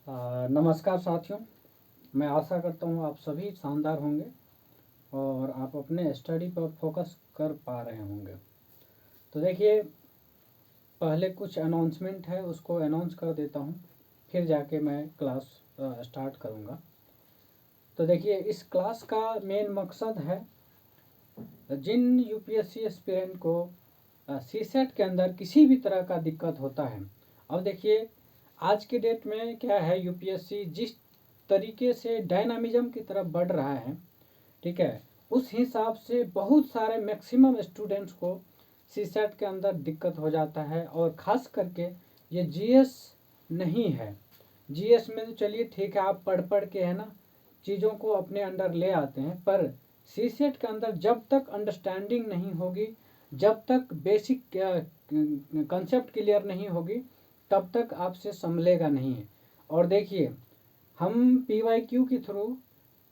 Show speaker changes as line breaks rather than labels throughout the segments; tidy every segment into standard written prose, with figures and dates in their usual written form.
नमस्कार साथियों। मैं आशा करता हूँ आप सभी शानदार होंगे और आप अपने स्टडी पर फोकस कर पा रहे होंगे। तो देखिए, पहले कुछ अनाउंसमेंट है, उसको अनाउंस कर देता हूँ, फिर जाके मैं क्लास स्टार्ट करूँगा। तो देखिए, इस क्लास का मेन मकसद है जिन यूपीएससी एस्पिरेंट को सीसेट के अंदर किसी भी तरह का दिक्कत होता है। अब देखिए, आज के डेट में क्या है, यूपीएससी जिस तरीके से डायनामिज्म की तरफ बढ़ रहा है, ठीक है, उस हिसाब से बहुत सारे मैक्सिमम स्टूडेंट्स को सीसेट के अंदर दिक्कत हो जाता है। और ख़ास करके ये जीएस नहीं है। जीएस में तो चलिए ठीक है, आप पढ़ पढ़ के है ना चीज़ों को अपने अंडर ले आते हैं, पर सीसेट के अंदर जब तक अंडरस्टैंडिंग नहीं होगी, जब तक बेसिक कंसेप्ट क्लियर नहीं होगी, तब तक आपसे संभलेगा नहीं है। और देखिए, हम पीवाईक्यू के थ्रू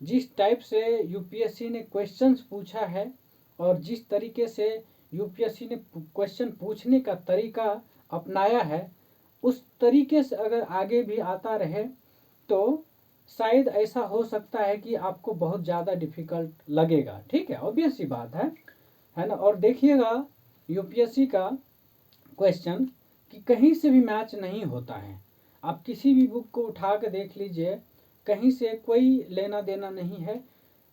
जिस टाइप से यूपीएससी ने क्वेश्चंस पूछा है और जिस तरीके से यूपीएससी ने क्वेश्चन पूछने का तरीका अपनाया है, उस तरीके से अगर आगे भी आता रहे तो शायद ऐसा हो सकता है कि आपको बहुत ज़्यादा डिफ़िकल्ट लगेगा। ठीक है, ऑब्वियस सी बात है ना। और देखिएगा, यूपीएससी का क्वेश्चन कि कहीं से भी मैच नहीं होता है। आप किसी भी बुक को उठा के देख लीजिए, कहीं से कोई लेना देना नहीं है,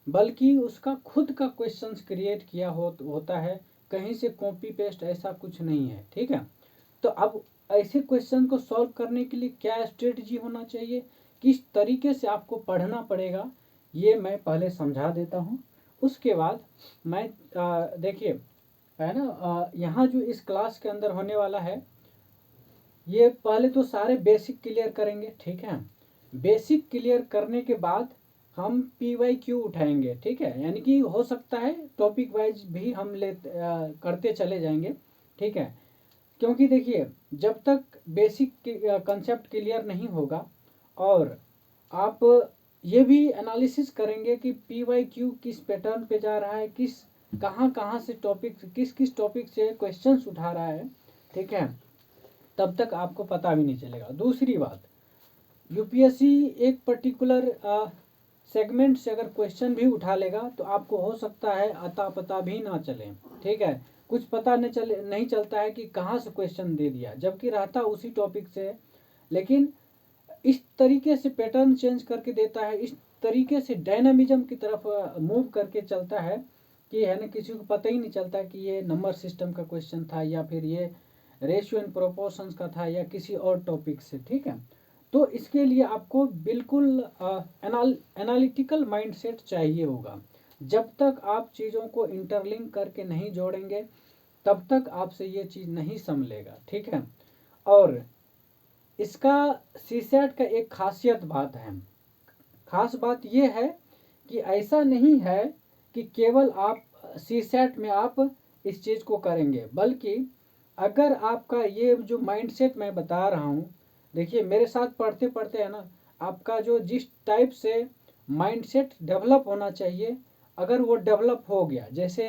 बल्कि उसका खुद का क्वेश्चंस क्रिएट किया होता है। कहीं से कॉपी पेस्ट ऐसा कुछ नहीं है। ठीक है, तो अब ऐसे क्वेश्चन को सॉल्व करने के लिए क्या स्ट्रेटजी होना चाहिए, किस तरीके से आपको पढ़ना पड़ेगा, ये मैं पहले समझा देता हूँ। उसके बाद मैं देखिए, है ना, यहाँ जो इस क्लास के अंदर होने वाला है, ये पहले तो सारे बेसिक क्लियर करेंगे। ठीक है, बेसिक क्लियर करने के बाद हम पीवाईक्यू उठाएंगे। ठीक है, यानी कि हो सकता है टॉपिक वाइज भी हम करते चले जाएंगे। ठीक है, क्योंकि देखिए, जब तक बेसिक कंसेप्ट क्लियर नहीं होगा और आप ये भी एनालिसिस करेंगे कि पीवाईक्यू किस पैटर्न पे जा रहा है, कहाँ कहाँ से टॉपिक, किस टॉपिक से क्वेश्चंस उठा रहा है, ठीक है, तब तक आपको पता भी नहीं चलेगा। दूसरी बात, यूपीएससी एक पर्टिकुलर सेगमेंट से अगर क्वेश्चन भी उठा लेगा तो आपको हो सकता है अता पता भी ना चले। ठीक है, कुछ पता नहीं चलता है कि कहाँ से क्वेश्चन दे दिया, जबकि रहता उसी टॉपिक से, लेकिन इस तरीके से पैटर्न चेंज करके देता है, इस तरीके से डायनामिज्म की तरफ मूव करके चलता है कि है ना, किसी को पता ही नहीं चलता कि ये नंबर सिस्टम का क्वेश्चन था या फिर ये रेशियो एंड प्रोपोर्शंस का था या किसी और टॉपिक से। ठीक है, तो इसके लिए आपको बिल्कुल एनालिटिकल माइंडसेट चाहिए होगा। जब तक आप चीज़ों को इंटरलिंक करके नहीं जोड़ेंगे, तब तक आपसे ये चीज़ नहीं संभलेगा। ठीक है, और इसका सीसेट का एक खासियत बात है, खास बात ये है कि ऐसा नहीं है कि केवल आप सीसेट में आप इस चीज़ को करेंगे, बल्कि अगर आपका ये जो माइंडसेट मैं बता रहा हूँ, देखिए मेरे साथ पढ़ते पढ़ते है ना, आपका जो जिस टाइप से माइंडसेट डेवलप होना चाहिए, अगर वो डेवलप हो गया, जैसे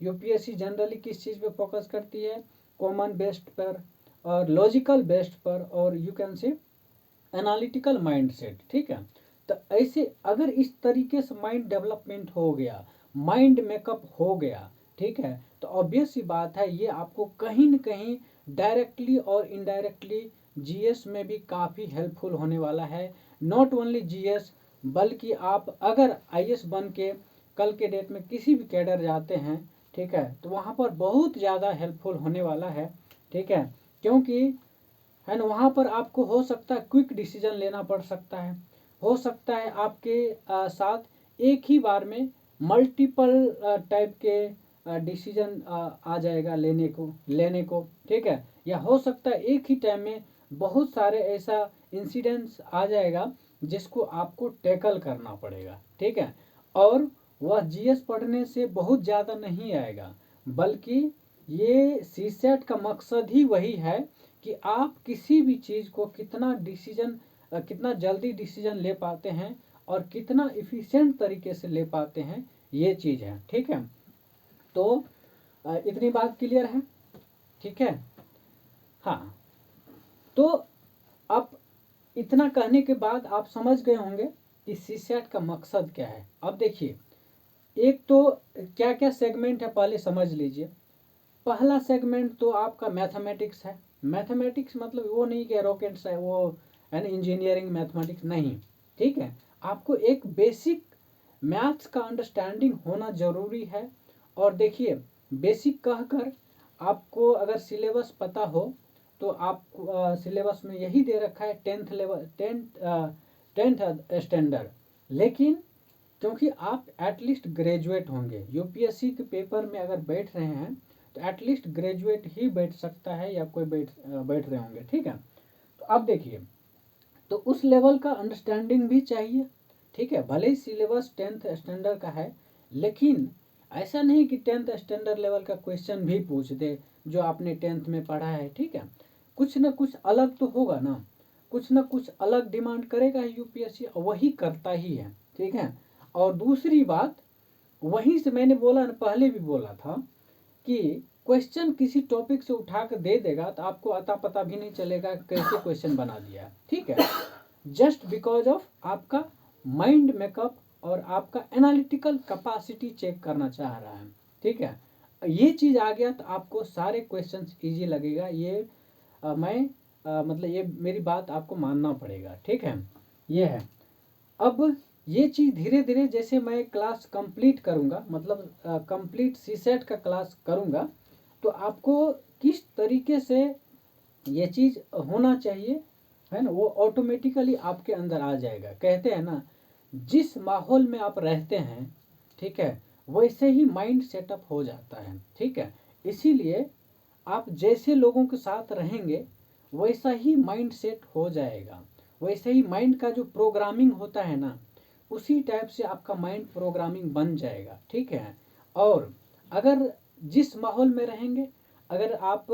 यूपीएससी जनरली किस चीज़ पे फोकस करती है, कॉमन बेस्ड पर और लॉजिकल बेस्ड पर, और you can say analytical mindset. ठीक है, तो ऐसे अगर इस तरीके से माइंड डेवलपमेंट हो गया, माइंड मेकअप हो गया, ठीक है, तो ऑब्वियस सी बात है ये आपको कहीं न कहीं डायरेक्टली और इनडायरेक्टली जीएस में भी काफ़ी हेल्पफुल होने वाला है। नॉट ओनली जीएस, बल्कि आप अगर आईएएस बन के कल के डेट में किसी भी कैडर जाते हैं, ठीक है, तो वहाँ पर बहुत ज़्यादा हेल्पफुल होने वाला है। ठीक है, क्योंकि है ना, वहाँ पर आपको हो सकता है क्विक डिसीजन लेना पड़ सकता है, हो सकता है आपके साथ एक ही बार में मल्टीपल टाइप के डिसीजन आ जाएगा लेने को। ठीक है, या हो सकता है एक ही टाइम में बहुत सारे ऐसा इंसिडेंट्स आ जाएगा जिसको आपको टैकल करना पड़ेगा। ठीक है, और वह जीएस पढ़ने से बहुत ज़्यादा नहीं आएगा, बल्कि ये सीसेट का मकसद ही वही है कि आप किसी भी चीज़ को कितना जल्दी डिसीजन ले पाते हैं और कितना इफ़िशिएंट तरीके से ले पाते हैं, ये चीज़ है। ठीक है, तो इतनी बात क्लियर है। ठीक है, हाँ, तो अब इतना कहने के बाद आप समझ गए होंगे कि सीसेट का मकसद क्या है। अब देखिए, एक तो क्या क्या सेगमेंट है पहले समझ लीजिए। पहला सेगमेंट तो आपका मैथमेटिक्स है। मैथमेटिक्स मतलब वो नहीं कि रॉकेट्स है वो, है ना, इंजीनियरिंग मैथमेटिक्स नहीं, ठीक है। आपको एक बेसिक मैथ्स का अंडरस्टैंडिंग होना जरूरी है। और देखिए, बेसिक कहकर आपको अगर सिलेबस पता हो तो आप सिलेबस में यही दे रखा है 10th लेवल, 10th स्टैंडर्ड। लेकिन क्योंकि आप एटलीस्ट ग्रेजुएट होंगे, यूपीएससी के पेपर में अगर बैठ रहे हैं तो एटलीस्ट ग्रेजुएट ही बैठ सकता है, या कोई बैठ रहे होंगे, ठीक है। तो अब देखिए, तो उस लेवल का अंडरस्टैंडिंग भी चाहिए, ठीक है। भले ही सिलेबस 10th स्टैंडर्ड का है, लेकिन ऐसा नहीं कि 10th स्टैंडर्ड लेवल का क्वेश्चन भी पूछ दे जो आपने 10th में पढ़ा है, ठीक है। कुछ ना कुछ अलग तो होगा ना, कुछ ना कुछ अलग डिमांड करेगा यूपीएससी, और वही करता ही है, ठीक है। और दूसरी बात, वहीं से मैंने बोला ना, पहले भी बोला था कि क्वेश्चन किसी टॉपिक से उठा कर दे देगा तो आपको अता पता भी नहीं चलेगा कैसे क्वेश्चन बना दिया है, ठीक है। जस्ट बिकॉज ऑफ आपका माइंड मेकअप और आपका एनालिटिकल कैपेसिटी चेक करना चाह रहा है, ठीक है। ये चीज आ गया तो आपको सारे क्वेश्चंस इजी लगेगा। ये मतलब ये मेरी बात आपको मानना पड़ेगा, ठीक है। ये है। अब ये चीज़ धीरे धीरे जैसे मैं क्लास कंप्लीट करूँगा, मतलब कंप्लीट सीसेट का क्लास करूँगा, तो आपको किस तरीके से ये चीज़ होना चाहिए, है ना, वो ऑटोमेटिकली आपके अंदर आ जाएगा। कहते हैं ना, जिस माहौल में आप रहते हैं, ठीक है, वैसे ही माइंड सेटअप हो जाता है, ठीक है। इसीलिए आप जैसे लोगों के साथ रहेंगे वैसा ही माइंड सेट हो जाएगा, वैसे ही माइंड का जो प्रोग्रामिंग होता है ना, उसी टाइप से आपका माइंड प्रोग्रामिंग बन जाएगा, ठीक है। और अगर जिस माहौल में रहेंगे, अगर आप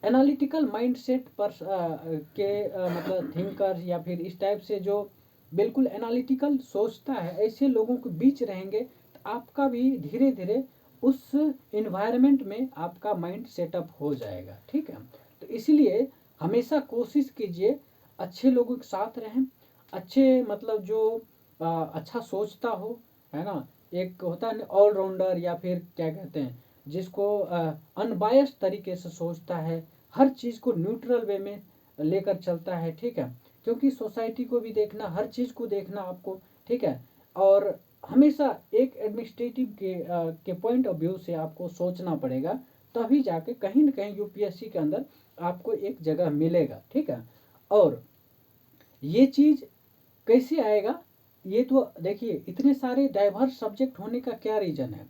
एनालिटिकल माइंडसेट पर मतलब थिंकर या फिर इस टाइप से जो बिल्कुल एनालिटिकल सोचता है, ऐसे लोगों के बीच रहेंगे तो आपका भी धीरे धीरे उस इन्वायरमेंट में आपका माइंड सेटअप हो जाएगा, ठीक है। तो इसलिए हमेशा कोशिश कीजिए अच्छे लोगों के साथ रहें, अच्छे मतलब जो अच्छा सोचता हो, है ना। एक होता है ऑलराउंडर, या फिर क्या कहते हैं जिसको अनबायस्ड तरीके से सोचता है, हर चीज़ को न्यूट्रल वे में लेकर चलता है, ठीक है। क्योंकि सोसाइटी को भी देखना, हर चीज़ को देखना आपको, ठीक है। और हमेशा एक एडमिनिस्ट्रेटिव के पॉइंट ऑफ व्यू से आपको सोचना पड़ेगा, तभी जाके कहीं ना कहीं यूपीएससी के अंदर आपको एक जगह मिलेगा, ठीक है। और ये चीज़ कैसे आएगा, ये तो देखिए, इतने सारे डाइवर्स सब्जेक्ट होने का क्या रीज़न है।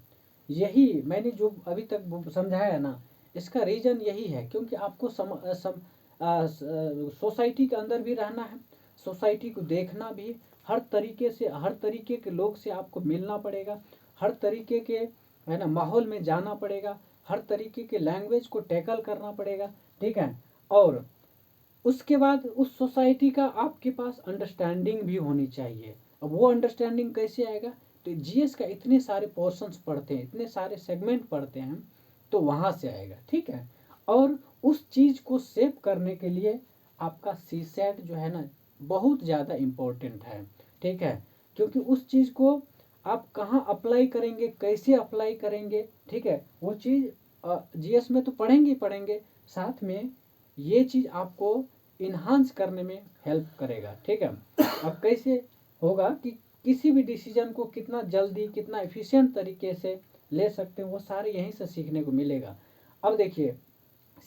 यही मैंने जो अभी तक समझाया ना, इसका रीज़न यही है, क्योंकि आपको सोसाइटी के अंदर भी रहना है, सोसाइटी को देखना भी, हर तरीके से, हर तरीके के लोग से आपको मिलना पड़ेगा, हर तरीके के, है ना, माहौल में जाना पड़ेगा, हर तरीके के लैंग्वेज को टैकल करना पड़ेगा, ठीक है। और उसके बाद उस सोसाइटी का आपके पास अंडरस्टैंडिंग भी होनी चाहिए। अब वो अंडरस्टैंडिंग कैसे आएगा, तो जीएस का इतने सारे पोर्शंस पढ़ते हैं, इतने सारे सेगमेंट पढ़ते हैं, तो वहाँ से आएगा, ठीक है। और उस चीज़ को सेव करने के लिए आपका सीसेट जो है ना, बहुत ज़्यादा इम्पोर्टेंट है, ठीक है। क्योंकि उस चीज़ को आप कहाँ अप्लाई करेंगे, कैसे अप्लाई करेंगे, ठीक है, वो चीज़ जीएस में तो पढ़ेंगे ही पढ़ेंगे, साथ में ये चीज़ आपको इन्हांस करने में हेल्प करेगा, ठीक है। अब कैसे होगा कि किसी भी डिसीजन को कितना जल्दी, कितना एफिशिएंट तरीके से ले सकते हैं, वो सारे यहीं से सीखने को मिलेगा। अब देखिए,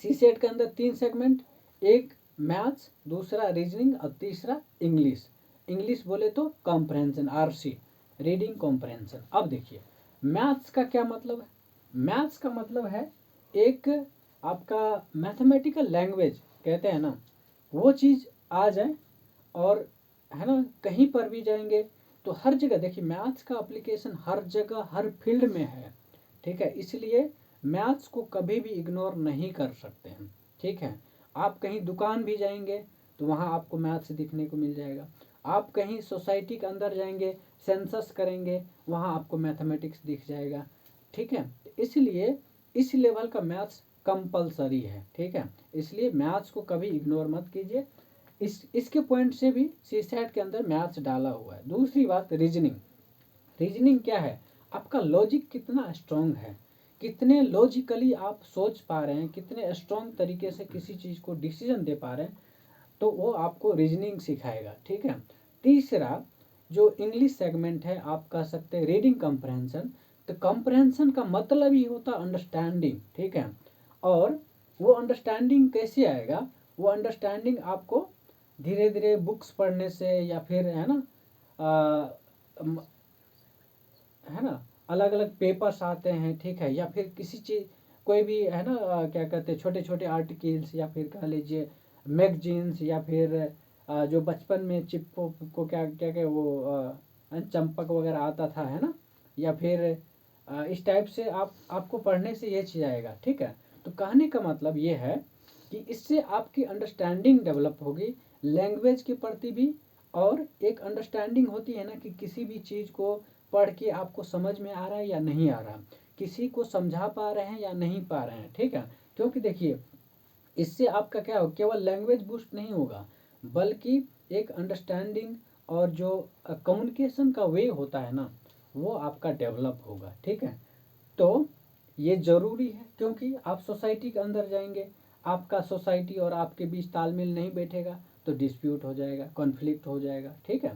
सीसेट के अंदर 3 सेगमेंट, एक मैथ्स, दूसरा रीजनिंग और तीसरा इंग्लिश। इंग्लिश बोले तो कॉम्प्रहेंशन, आरसी, रीडिंग कॉम्प्रहेंशन। अब देखिए, मैथ्स का क्या मतलब है। मैथ्स का मतलब है एक आपका मैथमेटिकल लैंग्वेज, कहते हैं ना, वो चीज़ आ जाए। और है ना, कहीं पर भी जाएंगे तो हर जगह देखिए, मैथ्स का एप्लीकेशन हर जगह, हर फील्ड में है, ठीक है। इसलिए मैथ्स को कभी भी इग्नोर नहीं कर सकते हैं, ठीक है। आप कहीं दुकान भी जाएंगे तो वहाँ आपको मैथ्स दिखने को मिल जाएगा। आप कहीं सोसाइटी के अंदर जाएंगे, सेंसस करेंगे, वहाँ आपको मैथमेटिक्स दिख जाएगा, ठीक है। इसलिए इस लेवल का मैथ्स कंपलसरी है, ठीक है। इसलिए मैथ्स को कभी इग्नोर मत कीजिए। इसके पॉइंट से भी सीसैट के अंदर मैथ्स डाला हुआ है। दूसरी बात रीजनिंग। रीजनिंग क्या है, आपका लॉजिक कितना स्ट्रांग है, कितने लॉजिकली आप सोच पा रहे हैं, कितने स्ट्रांग तरीके से किसी चीज़ को डिसीजन दे पा रहे हैं, तो वो आपको रीजनिंग सिखाएगा। ठीक है। तीसरा जो इंग्लिश सेगमेंट है, आप कह सकते हैं रीडिंग कम्प्रहेंशन। तो कम्प्रहेंशन का मतलब ही होता है अंडरस्टैंडिंग। ठीक है। और वो अंडरस्टैंडिंग कैसे आएगा, वो अंडरस्टैंडिंग आपको धीरे धीरे बुक्स पढ़ने से, या फिर है ना है ना अलग अलग पेपर्स आते हैं। ठीक है। या फिर किसी चीज़ कोई भी है ना क्या कहते हैं छोटे छोटे आर्टिकल्स, या फिर कह लीजिए मैगजीन्स, या फिर जो बचपन में चिप्को को क्या क्या क्या वो चंपक वगैरह आता था, है ना, या फिर इस टाइप से आपको पढ़ने से ये चीज़ आएगा। ठीक है। तो कहने का मतलब ये है कि इससे आपकी अंडरस्टैंडिंग डेवलप होगी लैंग्वेज के प्रति भी, और एक अंडरस्टैंडिंग होती है ना कि किसी भी चीज़ को पढ़ के आपको समझ में आ रहा है या नहीं आ रहा, किसी को समझा पा रहे हैं या नहीं पा रहे हैं। ठीक है। क्योंकि देखिए इससे आपका क्या हो, केवल लैंग्वेज बूस्ट नहीं होगा, बल्कि एक अंडरस्टैंडिंग और जो कम्युनिकेशन का वे होता है ना, वो आपका डेवलप होगा। ठीक है। तो ये ज़रूरी है, क्योंकि आप सोसाइटी के अंदर जाएंगे, आपका सोसाइटी और आपके बीच तालमेल नहीं बैठेगा तो डिस्प्यूट हो जाएगा, कॉन्फ्लिक्ट हो जाएगा। ठीक है।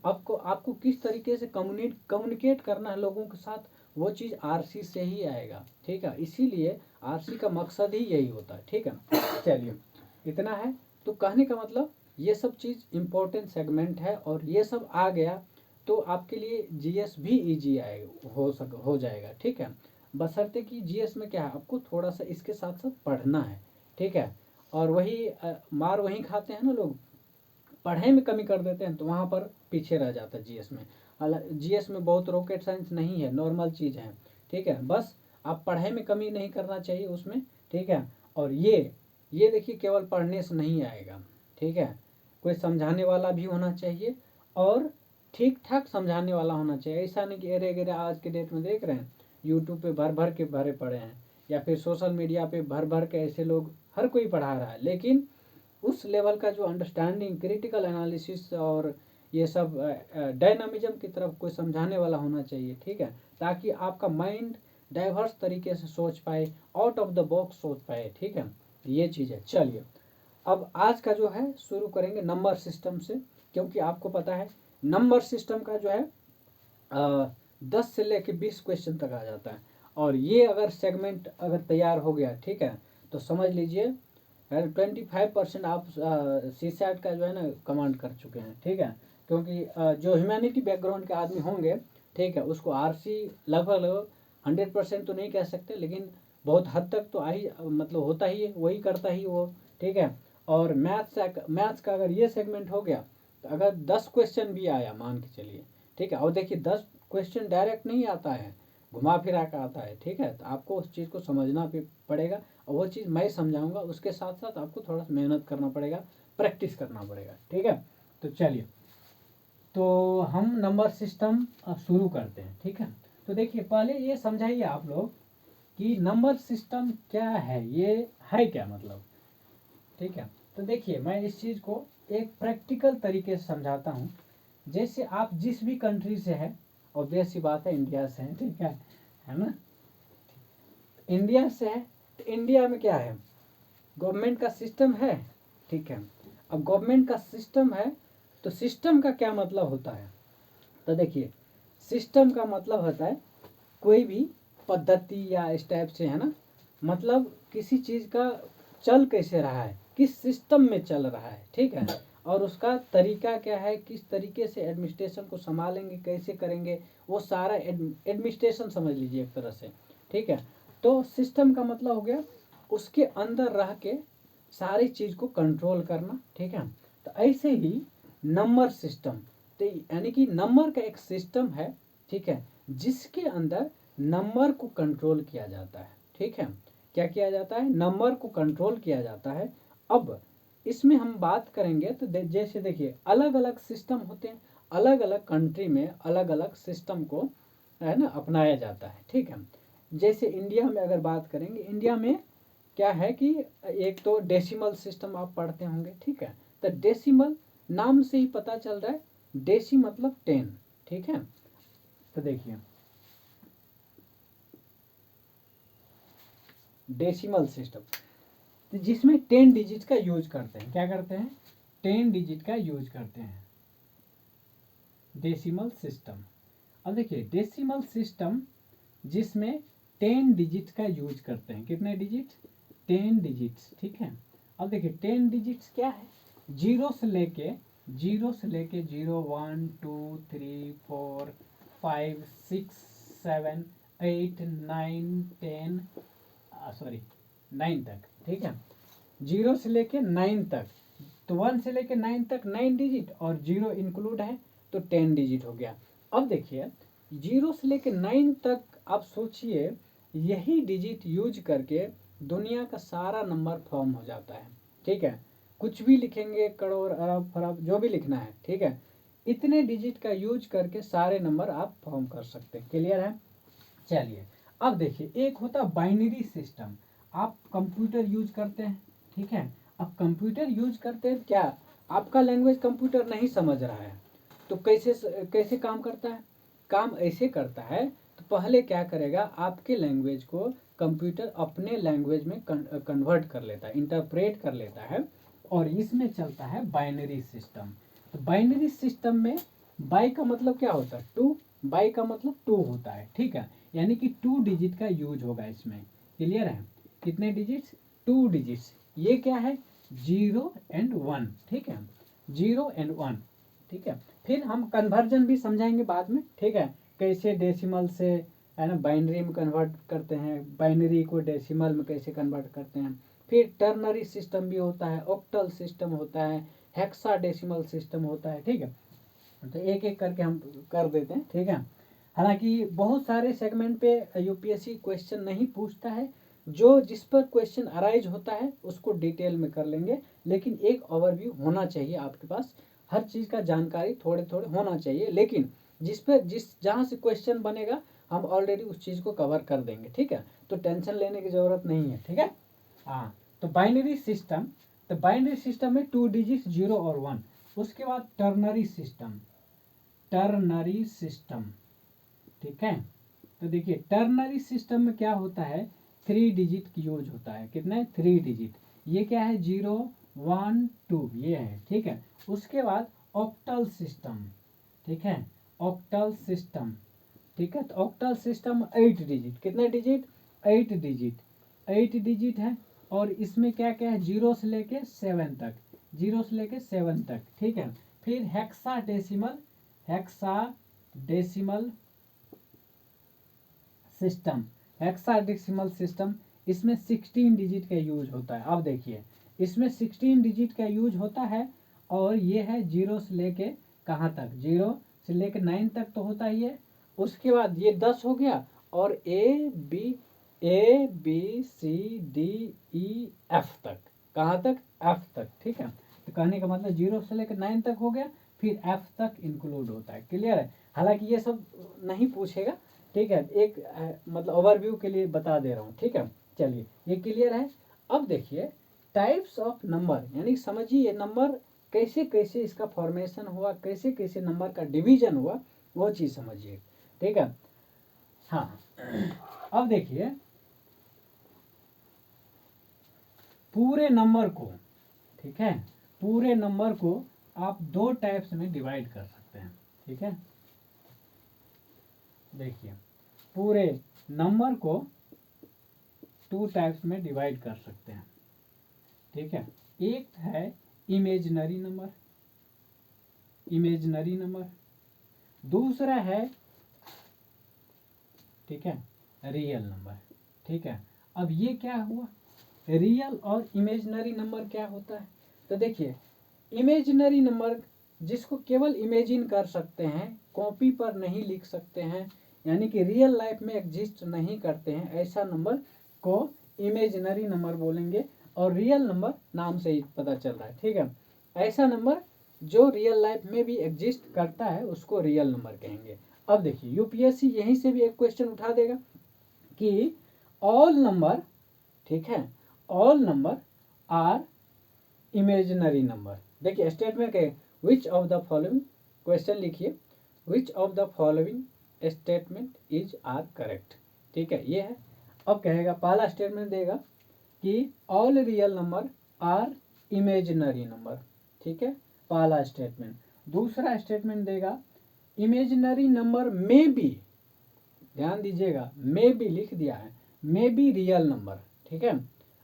आपको आपको किस तरीके से कम्युनिकेट करना है लोगों के साथ, वो चीज़ आरसी से ही आएगा। ठीक है। इसीलिए आरसी का मकसद ही यही होता है। ठीक है। चलिए इतना है। तो कहने का मतलब ये सब चीज़ इम्पोर्टेंट सेगमेंट है, और ये सब आ गया तो आपके लिए जीएस भी इजी आएगा, हो जाएगा। ठीक है। बशर्ते कि जीएस में क्या है, आपको थोड़ा सा इसके साथ साथ पढ़ना है। ठीक है। और वही मार वही खाते हैं ना लोग, पढ़ाई में कमी कर देते हैं तो वहाँ पर पीछे रह जाता है जीएस में। जीएस में बहुत रॉकेट साइंस नहीं है, नॉर्मल चीज़ है। ठीक है। बस आप पढ़ाई में कमी नहीं करना चाहिए उसमें। ठीक है। और ये देखिए केवल पढ़ने से नहीं आएगा। ठीक है। कोई समझाने वाला भी होना चाहिए, और ठीक ठाक समझाने वाला होना चाहिए। ऐसा नहीं कि अरे गरे आज के डेट में देख रहे हैं यूट्यूब पे भर भर के भरे पड़े हैं, या फिर सोशल मीडिया पे भर भर के ऐसे लोग, हर कोई पढ़ा रहा है, लेकिन उस लेवल का जो अंडरस्टैंडिंग, क्रिटिकल एनालिसिस और ये सब डायनामिज्म की तरफ कोई समझाने वाला होना चाहिए। ठीक है। ताकि आपका माइंड डाइवर्स तरीके से सोच पाए, आउट ऑफ द बॉक्स सोच पाए। ठीक है। ये चीज़ है। चलिए अब आज का जो है शुरू करेंगे नंबर सिस्टम से, क्योंकि आपको पता है नंबर सिस्टम का जो है 10 से लेके 20 क्वेश्चन तक आ जाता है। और ये अगर सेगमेंट अगर तैयार हो गया, ठीक है, तो समझ लीजिए 25% आप सी सैट का जो है ना कमांड कर चुके हैं। ठीक है। क्योंकि जो ह्यूमैनिटी बैकग्राउंड के आदमी होंगे, ठीक है, उसको आरसी लगभग 100% तो नहीं कह सकते, लेकिन बहुत हद तक तो आई मतलब होता ही है, वही करता ही वो। ठीक है। और मैथ्स का अगर ये सेगमेंट हो गया, तो अगर 10 क्वेश्चन भी आया मान के चलिए, ठीक है, और देखिए 10 क्वेश्चन डायरेक्ट नहीं आता है, घुमा फिरा कर आता है। ठीक है। तो आपको उस चीज़ को समझना भी पड़ेगा, और वो चीज़ मैं समझाऊंगा, उसके साथ साथ आपको थोड़ा सा मेहनत करना पड़ेगा, प्रैक्टिस करना पड़ेगा। ठीक है। तो चलिए, तो हम नंबर सिस्टम शुरू करते हैं। ठीक है। तो देखिए पहले ये समझाइए आप लोग कि नंबर सिस्टम क्या है, ये है क्या मतलब। ठीक है। तो देखिए मैं इस चीज़ को एक प्रैक्टिकल तरीके से समझाता हूँ। जैसे आप जिस भी कंट्री से है, ऑब्वियस सी बात है इंडिया से है, ठीक है ना, इंडिया से है, तो इंडिया में क्या है, गवर्नमेंट का सिस्टम है। ठीक है। अब गवर्नमेंट का सिस्टम है, तो सिस्टम का क्या मतलब होता है, तो देखिए सिस्टम का मतलब होता है कोई भी पद्धति या इस टाइप से, है ना, मतलब किसी चीज़ का चल कैसे रहा है, किस सिस्टम में चल रहा है। ठीक है। और उसका तरीका क्या है, किस तरीके से एडमिनिस्ट्रेशन को संभालेंगे, कैसे करेंगे, वो सारा एडमिनिस्ट्रेशन समझ लीजिए एक तरह से। ठीक है। तो सिस्टम का मतलब हो गया उसके अंदर रह के सारी चीज़ को कंट्रोल करना। ठीक है। तो ऐसे ही नंबर सिस्टम, तो यानी कि नंबर का एक सिस्टम है। ठीक है। जिसके अंदर नंबर को कंट्रोल किया जाता है। ठीक है। क्या किया जाता है, नंबर को कंट्रोल किया जाता है। अब इसमें हम बात करेंगे तो जैसे देखिए अलग अलग सिस्टम होते हैं, अलग अलग कंट्री में अलग अलग सिस्टम को है ना अपनाया जाता है। ठीक है। जैसे इंडिया में अगर बात करेंगे, इंडिया में क्या है कि एक तो डेसिमल सिस्टम आप पढ़ते होंगे। ठीक है। तो डेसिमल नाम से ही पता चल रहा है, डेसी मतलब 10, ठीक है। तो देखिए डेसिमल सिस्टम जिसमें 10 डिजिट का यूज करते हैं, क्या करते हैं, 10 डिजिट का यूज करते हैं, डेसिमल सिस्टम। अब देखिए डेसिमल सिस्टम जिसमें 10 डिजिट का यूज करते हैं, कितने डिजिट, 10 डिजिट्स, ठीक है। अब देखिए 10 डिजिट्स क्या है, जीरो से लेके 0 1 2 3 4 5 6 7 8 9 10 सॉरी 9 तक, ठीक है। 0 से लेके 9 तक, तो 1 से लेके 9 तक 9 डिजिट और 0 इंक्लूड है तो 10 डिजिट हो गया। अब देखिए 0 से लेके 9 तक आप सोचिए, यही डिजिट यूज करके दुनिया का सारा नंबर फॉर्म हो जाता है, ठीक है। कुछ भी लिखेंगे, करोड़ अरब खरब जो भी लिखना है, ठीक है, इतने डिजिट का यूज करके सारे नंबर आप फॉर्म कर सकते हैं। क्लियर है। चलिए अब देखिए एक होता बाइनरी सिस्टम, आप कंप्यूटर यूज करते हैं, ठीक है। अब कंप्यूटर यूज करते हैं, क्या आपका लैंग्वेज कंप्यूटर नहीं समझ रहा है तो कैसे कैसे काम करता है, काम ऐसे करता है, तो पहले क्या करेगा, आपके लैंग्वेज को कंप्यूटर अपने लैंग्वेज में कन्वर्ट कर लेता है, इंटरप्रेट कर लेता है, और इसमें चलता है बाइनरी सिस्टम। तो बाइनरी सिस्टम में बाई का मतलब क्या होता है, टू, बाई का मतलब टू होता है, ठीक है। यानी कि 2 डिजिट का यूज होगा इसमें। क्लियर है। कितने डिजिट्स, 2 डिजिट्स। ये क्या है, 0 एंड 1, ठीक है, 0 एंड 1, ठीक है। फिर हम कन्वर्जन भी समझाएंगे बाद में, ठीक है, कैसे डेसिमल से है ना बाइनरी में कन्वर्ट करते हैं, बाइनरी को डेसिमल में कैसे कन्वर्ट करते हैं। फिर टर्नरी सिस्टम भी होता है, ऑक्टल सिस्टम होता है, हेक्साडेसिमल सिस्टम होता है, ठीक है। तो एक एक करके हम कर देते हैं, ठीक है। हालांकि बहुत सारे सेगमेंट पे यूपीएससी क्वेश्चन नहीं पूछता है, जो जिस पर क्वेश्चन अराइज होता है उसको डिटेल में कर लेंगे, लेकिन एक ओवरव्यू होना चाहिए आपके पास, हर चीज़ का जानकारी थोड़े थोड़े होना चाहिए, लेकिन जिस जहाँ से क्वेश्चन बनेगा हम ऑलरेडी उस चीज़ को कवर कर देंगे, ठीक है। तो टेंशन लेने की ज़रूरत नहीं है, ठीक है। हाँ, तो बाइनरी सिस्टम, तो बाइनरी सिस्टम में 2 डिजिट 0 और 1। उसके बाद टर्नरी सिस्टम, टर्नरी सिस्टम, ठीक है। तो देखिए टर्नरी सिस्टम में क्या होता है, 3 डिजिट की यूज होता है, कितने, 3 डिजिट। ये क्या है, 0 1 2 ये है, ठीक है। उसके बाद ऑक्टल सिस्टम, ठीक है, ऑक्टल सिस्टम, ठीक है। तो ऑक्टल सिस्टम 8 डिजिट, कितने डिजिट, 8 डिजिट, 8 डिजिट है। और इसमें क्या क्या है, 0 से लेके 7 तक, 0 से लेके 7 तक, ठीक है। फिर hexadecimal, hexadecimal system, hexadecimal system, इसमें 16 डिजिट का यूज होता है। अब देखिए इसमें 16 डिजिट का यूज होता है, और ये है 0 से लेके कहाँ तक, 0 से लेके 9 तक तो होता ही है। उसके बाद ये 10 हो गया, और A B C D E F तक, कहाँ तक, एफ तक, ठीक है। तो कहने का मतलब 0 से लेकर 9 तक हो गया, फिर एफ तक इंक्लूड होता है। क्लियर है। हालांकि ये सब नहीं पूछेगा, ठीक है, एक मतलब ओवरव्यू के लिए बता दे रहा हूँ, ठीक है। चलिए ये क्लियर है। अब देखिए टाइप्स ऑफ नंबर, यानी समझिए नंबर कैसे कैसे इसका फॉर्मेशन हुआ, कैसे कैसे नंबर का डिवीजन हुआ, वो चीज़ समझिए, ठीक है। हाँ, अब देखिए पूरे नंबर को, ठीक है, पूरे नंबर को आप 2 टाइप्स में डिवाइड कर सकते हैं, ठीक है। देखिए पूरे नंबर को 2 टाइप्स में डिवाइड कर सकते हैं, ठीक है। एक है इमेजिनरी नंबर, इमेजिनरी नंबर, दूसरा है, ठीक है, रियल नंबर, ठीक है। अब ये क्या हुआ, रियल और इमेजिनरी नंबर क्या होता है, तो देखिए इमेजिनरी नंबर जिसको केवल इमेजिन कर सकते हैं, कॉपी पर नहीं लिख सकते हैं, यानी कि रियल लाइफ में एग्जिस्ट नहीं करते हैं, ऐसा नंबर को इमेजिनरी नंबर बोलेंगे। और रियल नंबर नाम से ही पता चल रहा है, ठीक है, ऐसा नंबर जो रियल लाइफ में भी एग्जिस्ट करता है उसको रियल नंबर कहेंगे। अब देखिए यूपीएससी यहीं से भी एक क्वेश्चन उठा देगा कि ऑल नंबर, ठीक है, all number are imaginary number, देखिए स्टेटमेंट के which of the following, question लिखिए which of the following statement is are correct. ठीक है, ये है। अब कहेगा पहला स्टेटमेंट देगा कि all real number are imaginary number. ठीक है, पहला स्टेटमेंट। दूसरा स्टेटमेंट देगा इमेजिनरी नंबर में बी, ध्यान दीजिएगा मे बी लिख दिया है, मे बी रियल नंबर। ठीक है,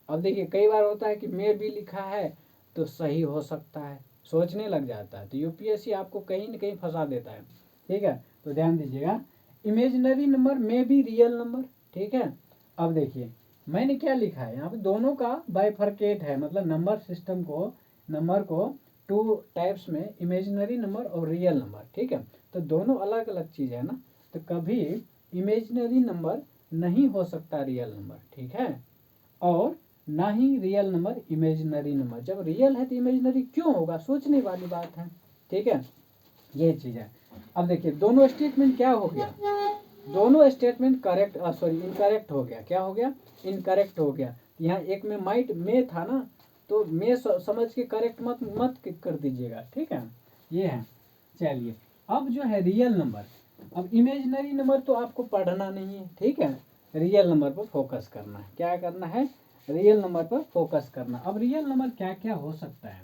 अब देखिए कई बार होता है कि मे बी लिखा है तो सही हो सकता है, सोचने लग जाता है, तो यूपीएससी आपको कहीं न कहीं फंसा देता है। ठीक है, तो ध्यान दीजिएगा imaginary number may be real number. ठीक है, अब देखिए मैंने क्या लिखा है यहाँ पे, दोनों का बाइफरकेट है, मतलब नंबर सिस्टम को, नंबर को टू टाइप्स में, इमेजिनरी नंबर और रियल नंबर। ठीक है, तो दोनों अलग अलग चीज़ है ना, तो कभी इमेजिनरी नंबर नहीं हो सकता रियल नंबर। ठीक है, और ना ही रियल नंबर इमेजिनरी नंबर। जब रियल है तो इमेजिनरी क्यों होगा, सोचने वाली बात है। ठीक है, ये चीज़ है। अब देखिए दोनों स्टेटमेंट क्या हो गया, दोनों स्टेटमेंट करेक्ट, सॉरी इनकरेक्ट हो गया। क्या हो गया, इनकरेक्ट हो गया। यहाँ एक में माइट में था ना, तो में समझ के करेक्ट मत मत कर दीजिएगा। ठीक है, ये है। चलिए अब जो है रियल नंबर, अब इमेजिनरी नंबर तो आपको पढ़ना नहीं है। ठीक है, रियल नंबर पर फोकस करना है। क्या करना है, रियल नंबर पर फोकस करना। अब रियल नंबर क्या क्या हो सकता है,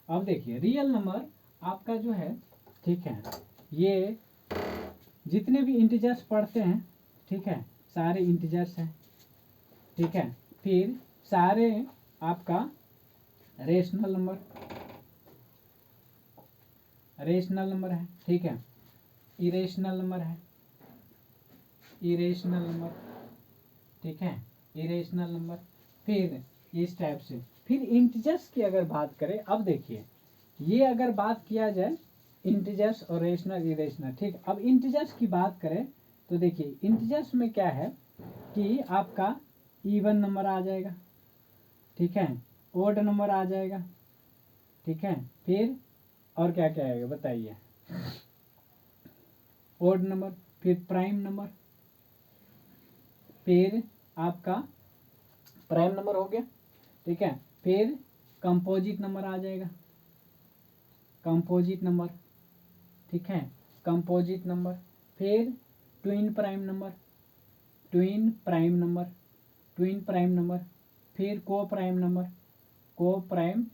अब देखिए रियल नंबर आपका जो है, ठीक है, ये जितने भी इंटीजर्स पढ़ते हैं, ठीक है, सारे इंटीजर्स हैं। ठीक है, फिर सारे आपका रेशनल नंबर, रेशनल नंबर है। ठीक है, इरेशनल नंबर है, इरेशनल नंबर। ठीक है, इरेशनल नंबर। फिर इस टाइप से, फिर इंटीजर्स की अगर बात करें, अब देखिए ये अगर बात किया जाए इंटीजर्स और रेशनल इरेशनल। ठीक, अब इंटीजर्स की बात करें तो देखिए इंटीजर्स में क्या है कि आपका इवन नंबर आ जाएगा। ठीक है, ओड नंबर आ जाएगा। ठीक है, फिर और क्या क्या आएगा बताइए, ओड नंबर, फिर प्राइम नंबर, फिर आपका प्राइम नंबर हो गया। ठीक है, फिर कंपोजिट नंबर आ जाएगा, कंपोजिट नंबर। ठीक है, कंपोजिट नंबर, फिर twin prime number, twin prime number, twin prime number, फिर को प्राइम नंबर, को प्राइम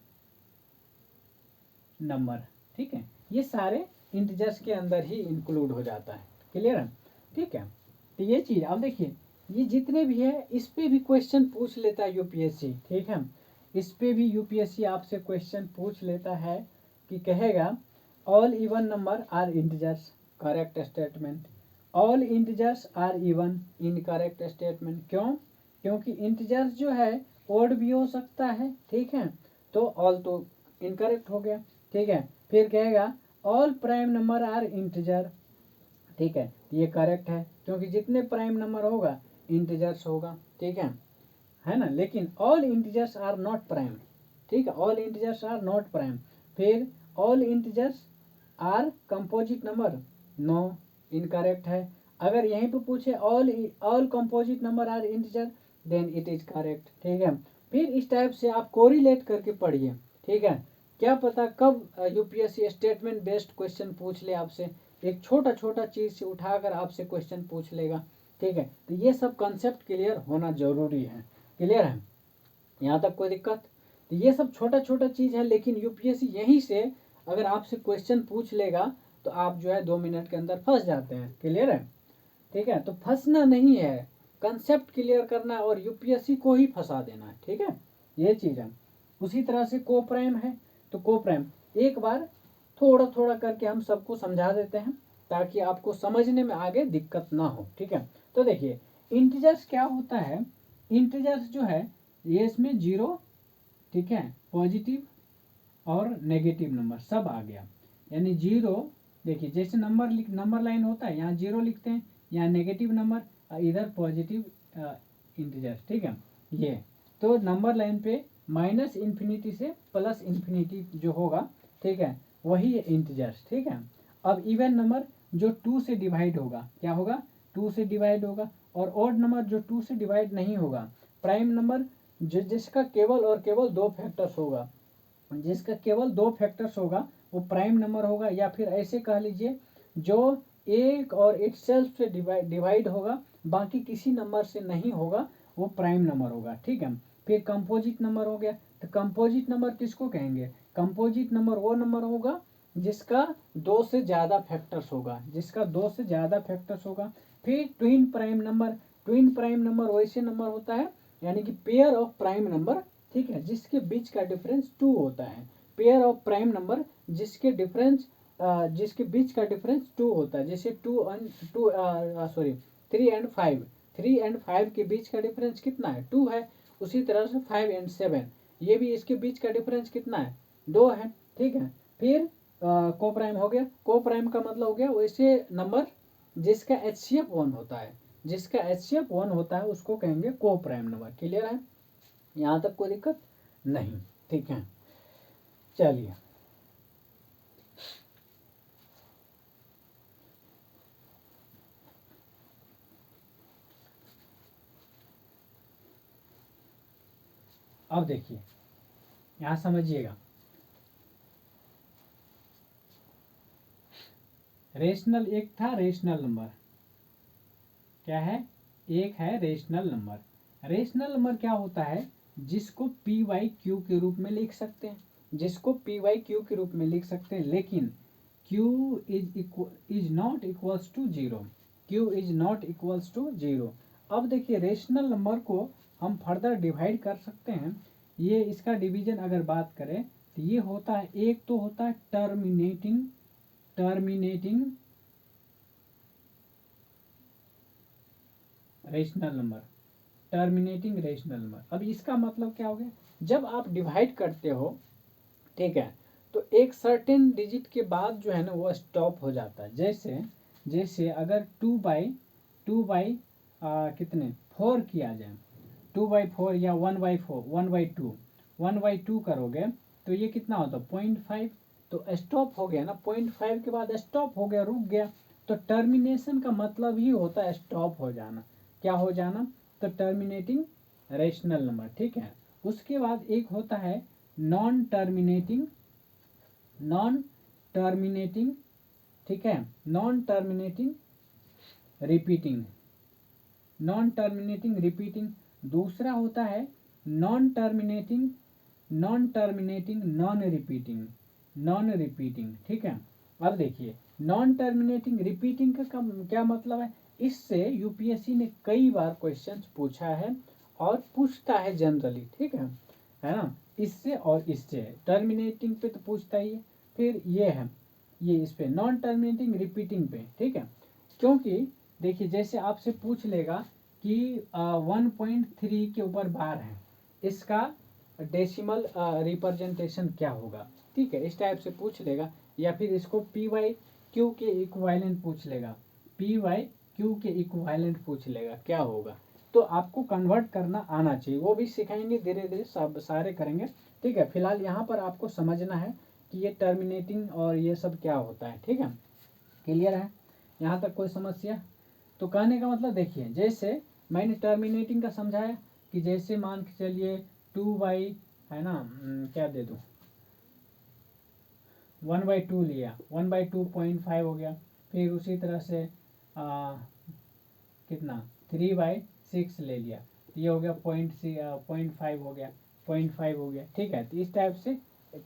नंबर। ठीक है, ये सारे इंटीजर्स के अंदर ही इंक्लूड हो जाता है। क्लियर है? ठीक है, तो ये चीज अब देखिए ये जितने भी है इस पे भी क्वेश्चन पूछ लेता है यूपीएससी। ठीक है, इस पे भी यूपीएससी आपसे क्वेश्चन पूछ लेता है कि कहेगा all even number are integers, correct statement. All integers are even, incorrect statement. क्यों? क्योंकि इंटीजर्स जो है ओड भी हो सकता है। ठीक है, तो ऑल तो इनकरेक्ट हो गया। ठीक है, फिर कहेगा all prime number are integer. ठीक है, ये करेक्ट है क्योंकि जितने प्राइम नंबर होगा इंटीजर्स होगा। ठीक है ना, लेकिन all integers are not prime. ठीक है, all integers are not prime. फिर all integers are composite number, no, incorrect है। अगर यहीं पे पूछे all composite number are integer, then it is correct. ठीक है, फिर इस टाइप से आप कोरिलेट करके पढ़िए। ठीक है, क्या पता कब यूपीएससी स्टेटमेंट बेस्ड क्वेश्चन पूछ ले आपसे, एक छोटा छोटा चीज से उठाकर आपसे क्वेश्चन पूछ लेगा। ठीक है, तो ये सब कंसेप्ट क्लियर होना जरूरी है। क्लियर है, यहाँ तक कोई दिक्कत? तो ये सब छोटा छोटा चीज है, लेकिन यूपीएससी यहीं से अगर आपसे क्वेश्चन पूछ लेगा तो आप जो है 2 मिनट के अंदर फंस जाते हैं। क्लियर है? ठीक है, तो फंसना नहीं है, कंसेप्ट क्लियर करना और यूपीएससी को ही फंसा देना है। ठीक है, ये चीज है। उसी तरह से को प्राइम है, तो को प्राइम एक बार थोड़ा थोड़ा करके हम सबको समझा देते हैं ताकि आपको समझने में आगे दिक्कत ना हो। ठीक है, तो देखिए इंटीजर्स क्या होता है, इंटीजर्स जो है ये इसमें जीरो, ठीक है, पॉजिटिव और नेगेटिव नंबर सब आ गया। यानी जीरो, देखिए जैसे नंबर लाइन होता है, यहाँ जीरो लिखते हैं, यहाँ नेगेटिव नंबर, इधर पॉजिटिव इंटीजर। ठीक है, ये तो नंबर लाइन पे माइनस इन्फिनिटी से प्लस इन्फिनिटी जो होगा, ठीक है, वही इंटीजर्स। ठीक है, अब इवन नंबर जो 2 से डिवाइड होगा, क्या होगा, 2 से डिवाइड होगा। और ऑड नंबर जो 2 से डिवाइड नहीं होगा। प्राइम नंबर जो जिसका केवल और केवल 2 फैक्टर्स होगा, जिसका केवल 2 फैक्टर्स होगा वो प्राइम नंबर होगा, या फिर ऐसे कह लीजिए जो एक और इटसेल्फ से डिवाइड होगा, बाकी किसी नंबर से नहीं होगा, वो प्राइम नंबर होगा। ठीक है। फिर कंपोजिट नंबर हो गया। तो कंपोजिट नंबर किसको कहेंगे? कंपोजिट नंबर वो नंबर होगा जिसका 2 से ज़्यादा फैक्टर्स होगा, जिसका 2 से ज़्यादा फैक्टर्स होगा। फिर twin prime number. Twin prime number वैसे नंबर होता है, यानी कि पेयर ऑफ प्राइम नंबर, ठीक है, जिसके बीच का डिफरेंस 2 होता है। पेयर ऑफ प्राइम नंबर जिसके बीच का डिफरेंस 2 होता है। जैसे 3 एंड 5, 3 एंड 5 के बीच का डिफरेंस कितना है? 2 है। उसी तरह से 5 एंड 7, ये भी इसके बीच का डिफरेंस कितना है? 2 है। ठीक है। फिर को प्राइम हो गया। को प्राइम का मतलब हो गया वैसे नंबर जिसका HCF 1 होता है, जिसका HCF 1 होता है उसको कहेंगे को प्राइम नंबर। क्लियर है? यहाँ तक कोई दिक्कत नहीं। ठीक है, चलिए अब देखिए, यहाँ समझिएगा। रेशनल एक था, रेशनल नंबर क्या है? एक है रेशनल नंबर। रेशनल नंबर क्या होता है? जिसको PYQ के रूप में लिख सकते हैं, जिसको PYQ के रूप में लिख सकते हैं, लेकिन Q is not equals to 0। Q is not equals to 0। अब देखिए रेशनल नंबर को हम फर्दर डिवाइड कर सकते हैं। ये इसका डिवीजन अगर बात करें तो ये होता है, एक तो होता है terminating rational number, terminating rational number. अब इसका मतलब क्या हो गया? जब आप डिवाइड करते हो, ठीक है, तो एक सर्टेन डिजिट के बाद जो है ना वो स्टॉप हो जाता है। जैसे अगर 2 बाई कितने 4 किया जाए, 2/4 या 1/4, 1/2 करोगे तो ये कितना होता है? 0.5। तो स्टॉप हो गया ना, 0.5 के बाद स्टॉप हो गया, रुक गया। तो टर्मिनेशन का मतलब ही होता है स्टॉप हो जाना। क्या हो जाना? तो टर्मिनेटिंग रेशनल नंबर। ठीक है। उसके बाद एक होता है नॉन टर्मिनेटिंग, ठीक है, नॉन टर्मिनेटिंग रिपीटिंग। दूसरा होता है नॉन टर्मिनेटिंग नॉन रिपीटिंग। ठीक है। अब देखिए नॉन टर्मिनेटिंग रिपीटिंग का क्या मतलब है? इससे यूपीएससी ने कई बार क्वेश्चंस पूछा है और पूछता है जनरली। ठीक है ना? इससे और इससे टर्मिनेटिंग पे तो पूछता ही है, फिर ये है ये इस पे नॉन टर्मिनेटिंग रिपीटिंग पे। ठीक है। क्योंकि देखिए जैसे आपसे पूछ लेगा कि 1.3 के ऊपर बार है, इसका डेसिमल रिप्रेजेंटेशन क्या होगा? ठीक है, इस टाइप से पूछ लेगा। या फिर इसको PYQ के इक्विवेलेंट पूछ लेगा, PYQ के इक्विवेलेंट पूछ लेगा, क्या होगा? तो आपको कन्वर्ट करना आना चाहिए, वो भी सिखाएंगे धीरे धीरे, सब सारे करेंगे। ठीक है। फिलहाल यहाँ पर आपको समझना है कि ये टर्मिनेटिंग और ये सब क्या होता है। ठीक है, क्लियर है? यहाँ तक कोई समस्या? तो कहने का मतलब देखिए, जैसे मैंने टर्मिनेटिंग का समझाया कि जैसे मान के चलिए 2 है ना, क्या दे दूँ, 1/2 लिया, 1/2.5 हो गया। फिर उसी तरह से कितना 3/6 ले लिया, तो ये हो गया 0.5 हो गया, 0.5 हो गया। ठीक है। तो इस टाइप से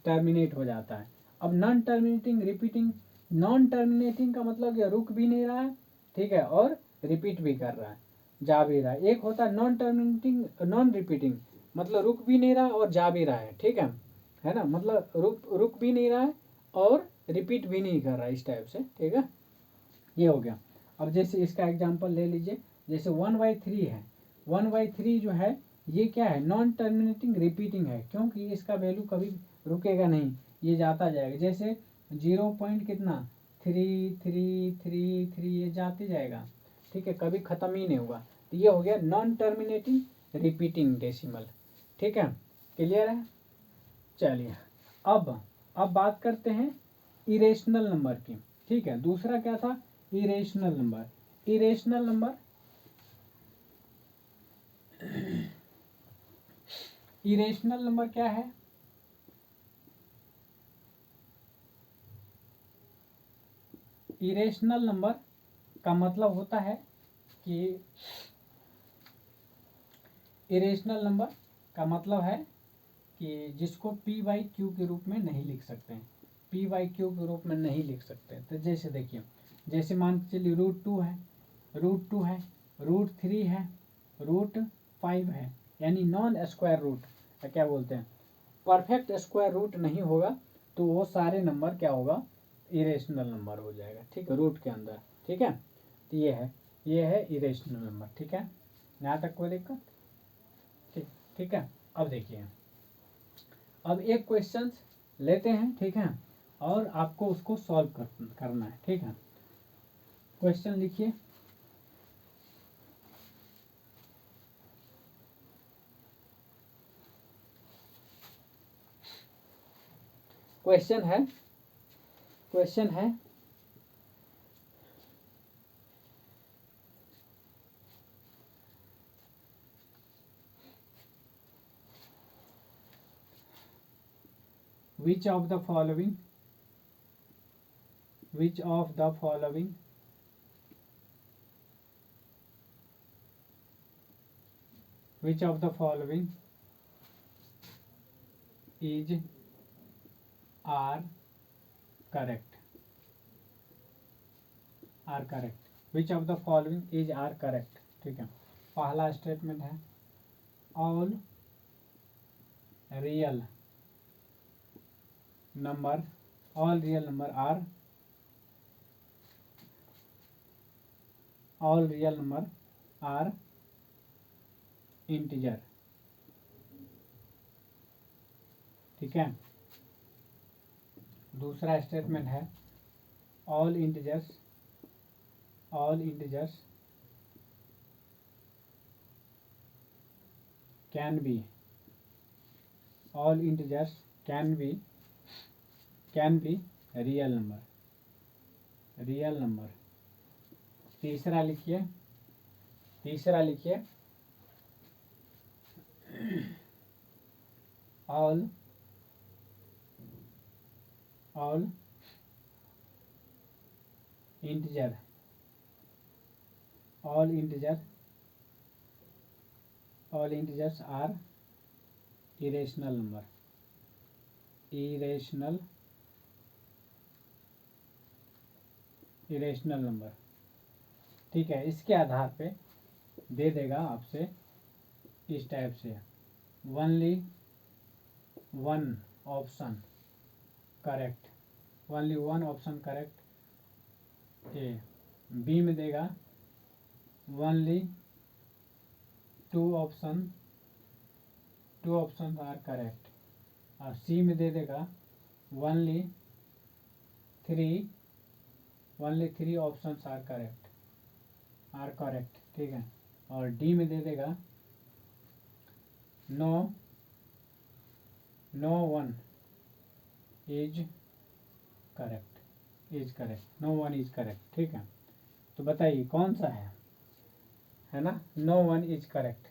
टर्मिनेट हो जाता है। अब non terminating repeating, non terminating का मतलब ये रुक भी नहीं रहा है, ठीक है, और रिपीट भी कर रहा है, जा भी रहा है। एक होता है नॉन टर्मिनेटिंग नॉन रिपीटिंग, मतलब रुक भी नहीं रहा और जा भी रहा है। ठीक है ना, मतलब रुक भी नहीं रहा है और रिपीट भी नहीं कर रहा है, इस टाइप से। ठीक है, ये हो गया। अब जैसे इसका एग्जांपल ले लीजिए, जैसे 1/3 है, 1/3 जो है ये क्या है? नॉन टर्मिनेटिंग रिपीटिंग है, क्योंकि इसका वैल्यू कभी रुकेगा नहीं, ये जाता जाएगा। जैसे 0 पॉइंट कितना 3 ये जाते जाएगा। ठीक है, कभी ख़त्म ही नहीं होगा। तो ये हो गया नॉन टर्मिनेटिंग रिपीटिंग डेसिमल। ठीक है, क्लियर है? चलिए अब बात करते हैं इरेशनल नंबर की। ठीक है, दूसरा क्या था? Irrational number. इरेशनल नंबर क्या है? इरेशनल नंबर का मतलब होता है कि इरेशनल नंबर का मतलब है कि जिसको पी बाई क्यू के रूप में नहीं लिख सकते हैं, पी बाई क्यू के रूप में नहीं लिख सकते। तो जैसे देखिए, जैसे मान के चलिए √2 है, √2 है, √3 है, √5 है, यानी नॉन स्क्वायर रूट, क्या बोलते हैं, परफेक्ट स्क्वायर रूट नहीं होगा तो वो सारे नंबर क्या होगा, इरेशनल नंबर हो जाएगा। ठीक है, रूट के अंदर। ठीक है, तो ये है इरेशनल नंबर। ठीक है, यहाँ तक कोई दिक्कत? ठीक है। अब देखिए, अब एक क्वेश्चन लेते हैं, ठीक है, और आपको उसको सॉल्व करना है। ठीक है, क्वेश्चन लिखिए। क्वेश्चन है which of the following which of the following which of the following is are correct, are correct, which of the following is are correct। ठीक है, पहला स्टेटमेंट है all real number, all real number are, all real number are integer. ठीक है, दूसरा statement है all integers can be, all integers can be real number. तीसरा लिखिए all integers are irrational number. ठीक है, इसके आधार पे दे देगा आपसे इस टाइप से, only one option correct, only one option correct, A. B में देगा only two option are correct, और सी में दे देगा only three option are correct. ठीक है, और डी में दे देगा no one is correct, no one is correct. ठीक है, तो बताइए कौन सा है ना, no one is correct.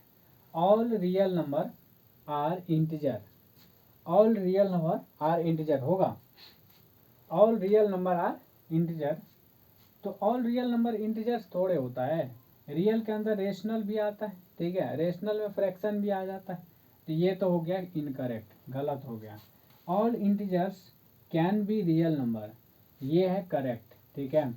All real number are integer, all real number are integer होगा, all real number are integer. तो ऑल रियल नंबर इंटीजर्स थोड़े होता है, रियल के अंदर रेशनल भी आता है। ठीक है, रेशनल में फ्रैक्शन भी आ जाता है, तो ये तो हो गया इनकरेक्ट, गलत हो गया। All integers can be real number, ये है करेक्ट। ठीक है,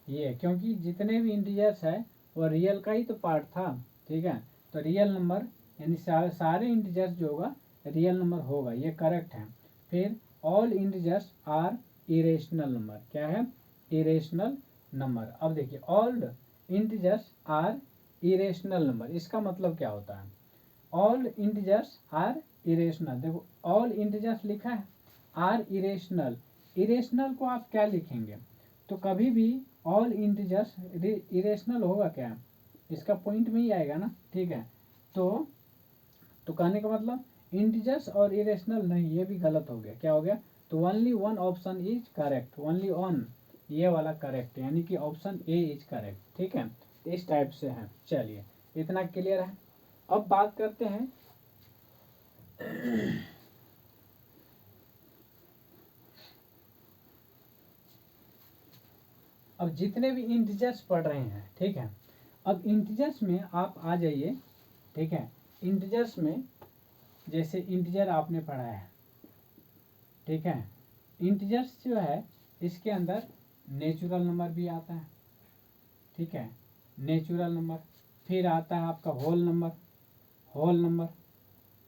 ये क्योंकि जितने भी इंटीजर्स है वो रियल का ही तो पार्ट था। ठीक है, तो रियल नंबर यानी सारे इंटीजर्स जो होगा रियल नंबर होगा, ये करेक्ट है। फिर all integers are irrational number, क्या है, इरेशनल नंबर। अब देखिए all integers are irrational number, इसका मतलब क्या होता है, ऑल इंटीजर्स आर इरेशनल। देखो ऑल इंटीजर्स लिखा है, आर इरेशनल को आप क्या लिखेंगे, तो कभी भी ऑल इंटीजर्स इरेशनल होगा क्या, इसका पॉइंट में ही आएगा ना। ठीक है, तो कहने का मतलब इंटीजर्स और इरेशनल नहीं, ये भी गलत हो गया। क्या हो गया, तो only one option is correct, only on ये वाला करेक्ट, यानी कि ऑप्शन ए इज करेक्ट। ठीक है, इस टाइप से है। चलिए, इतना क्लियर है। अब बात करते हैं अब जितने भी इंटीजर्स पढ़ रहे हैं, ठीक है, अब इंटीजर्स में आप आ जाइए, ठीक है। इंटीजर्स में जैसे इंटीजर आपने पढ़ा है, ठीक है। इंटीजर्स जो है इसके अंदर नेचुरल नंबर भी आता है, ठीक है, नेचुरल नंबर, फिर आता है आपका होल नंबर,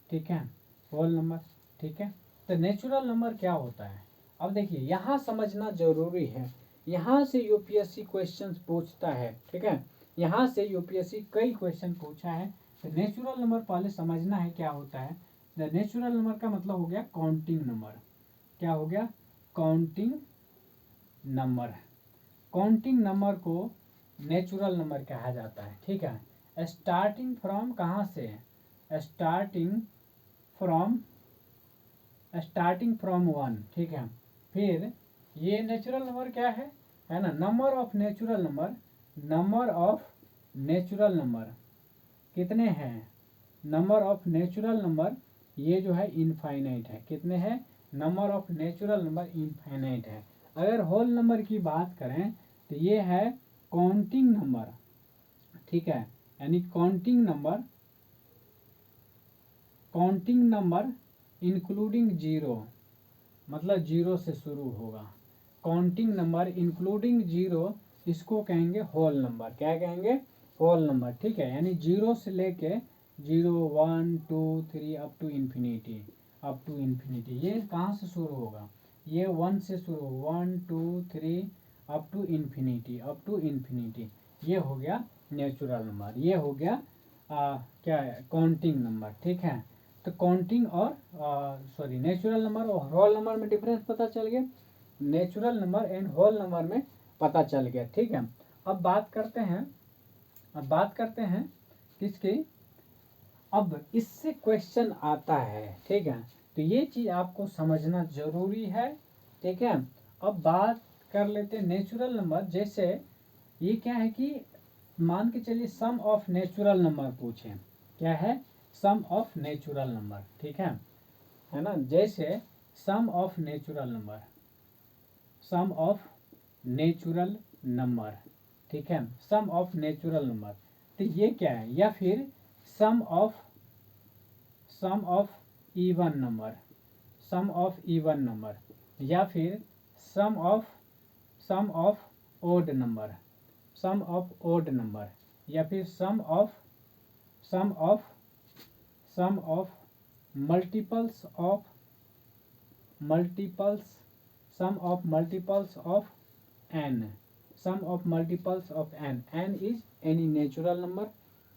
ठीक है, होल नंबर, ठीक है। तो नेचुरल नंबर क्या होता है, अब देखिए यहाँ समझना जरूरी है, यहाँ से यूपीएससी क्वेश्चंस पूछता है, ठीक है, यहाँ से यूपीएससी कई क्वेश्चन पूछा है। तो नेचुरल नंबर पहले समझना है क्या होता है। द नेचुरल नंबर का मतलब हो गया काउंटिंग नंबर, क्या हो गया, काउंटिंग नंबर। काउंटिंग नंबर को नेचुरल नंबर कहा जाता है, ठीक है। स्टार्टिंग फ्रॉम कहाँ से, स्टार्टिंग फ्रॉम 1, ठीक है। फिर ये नेचुरल नंबर क्या है ना, नंबर ऑफ नेचुरल नंबर कितने हैं, नंबर ऑफ नेचुरल नंबर ये जो है इनफाइनाइट है, कितने हैं, number of natural number infinite है। अगर होल नंबर की बात करें तो ये है काउंटिंग नंबर, ठीक है, यानी काउंटिंग नंबर इंक्लूडिंग जीरो, मतलब जीरो से शुरू होगा, काउंटिंग नंबर इंक्लूडिंग जीरो, इसको कहेंगे होल नंबर, क्या कहेंगे, होल नंबर, ठीक है। यानी जीरो से लेके 0 1 2 3 अप टू इन्फिनिटी, ये कहाँ से शुरू होगा, ये 1 से शुरू, 1 2 3 अप टू इन्फिनिटी, ये हो गया नेचुरल नंबर, ये हो गया क्या है, काउंटिंग नंबर, ठीक है। तो काउंटिंग और नेचुरल नंबर और होल नंबर में डिफरेंस पता चल गया, natural number and whole number में पता चल गया, ठीक है। अब बात करते हैं किसकी, अब इससे क्वेश्चन आता है, ठीक है, तो ये चीज आपको समझना जरूरी है, ठीक है। अब बात कर लेते हैं नेचुरल नंबर, जैसे ये क्या है कि मान के चलिए सम ऑफ नेचुरल नंबर पूछे, क्या है, सम ऑफ नेचुरल नंबर, ठीक है ना, जैसे सम ऑफ नेचुरल नंबर, ठीक है, सम ऑफ नेचुरल नंबर, तो ये क्या है, या फिर सम ऑफ इवन नंबर, या फिर सम ऑफ ओड नंबर, या फिर sum of multiples of n, n is any natural number,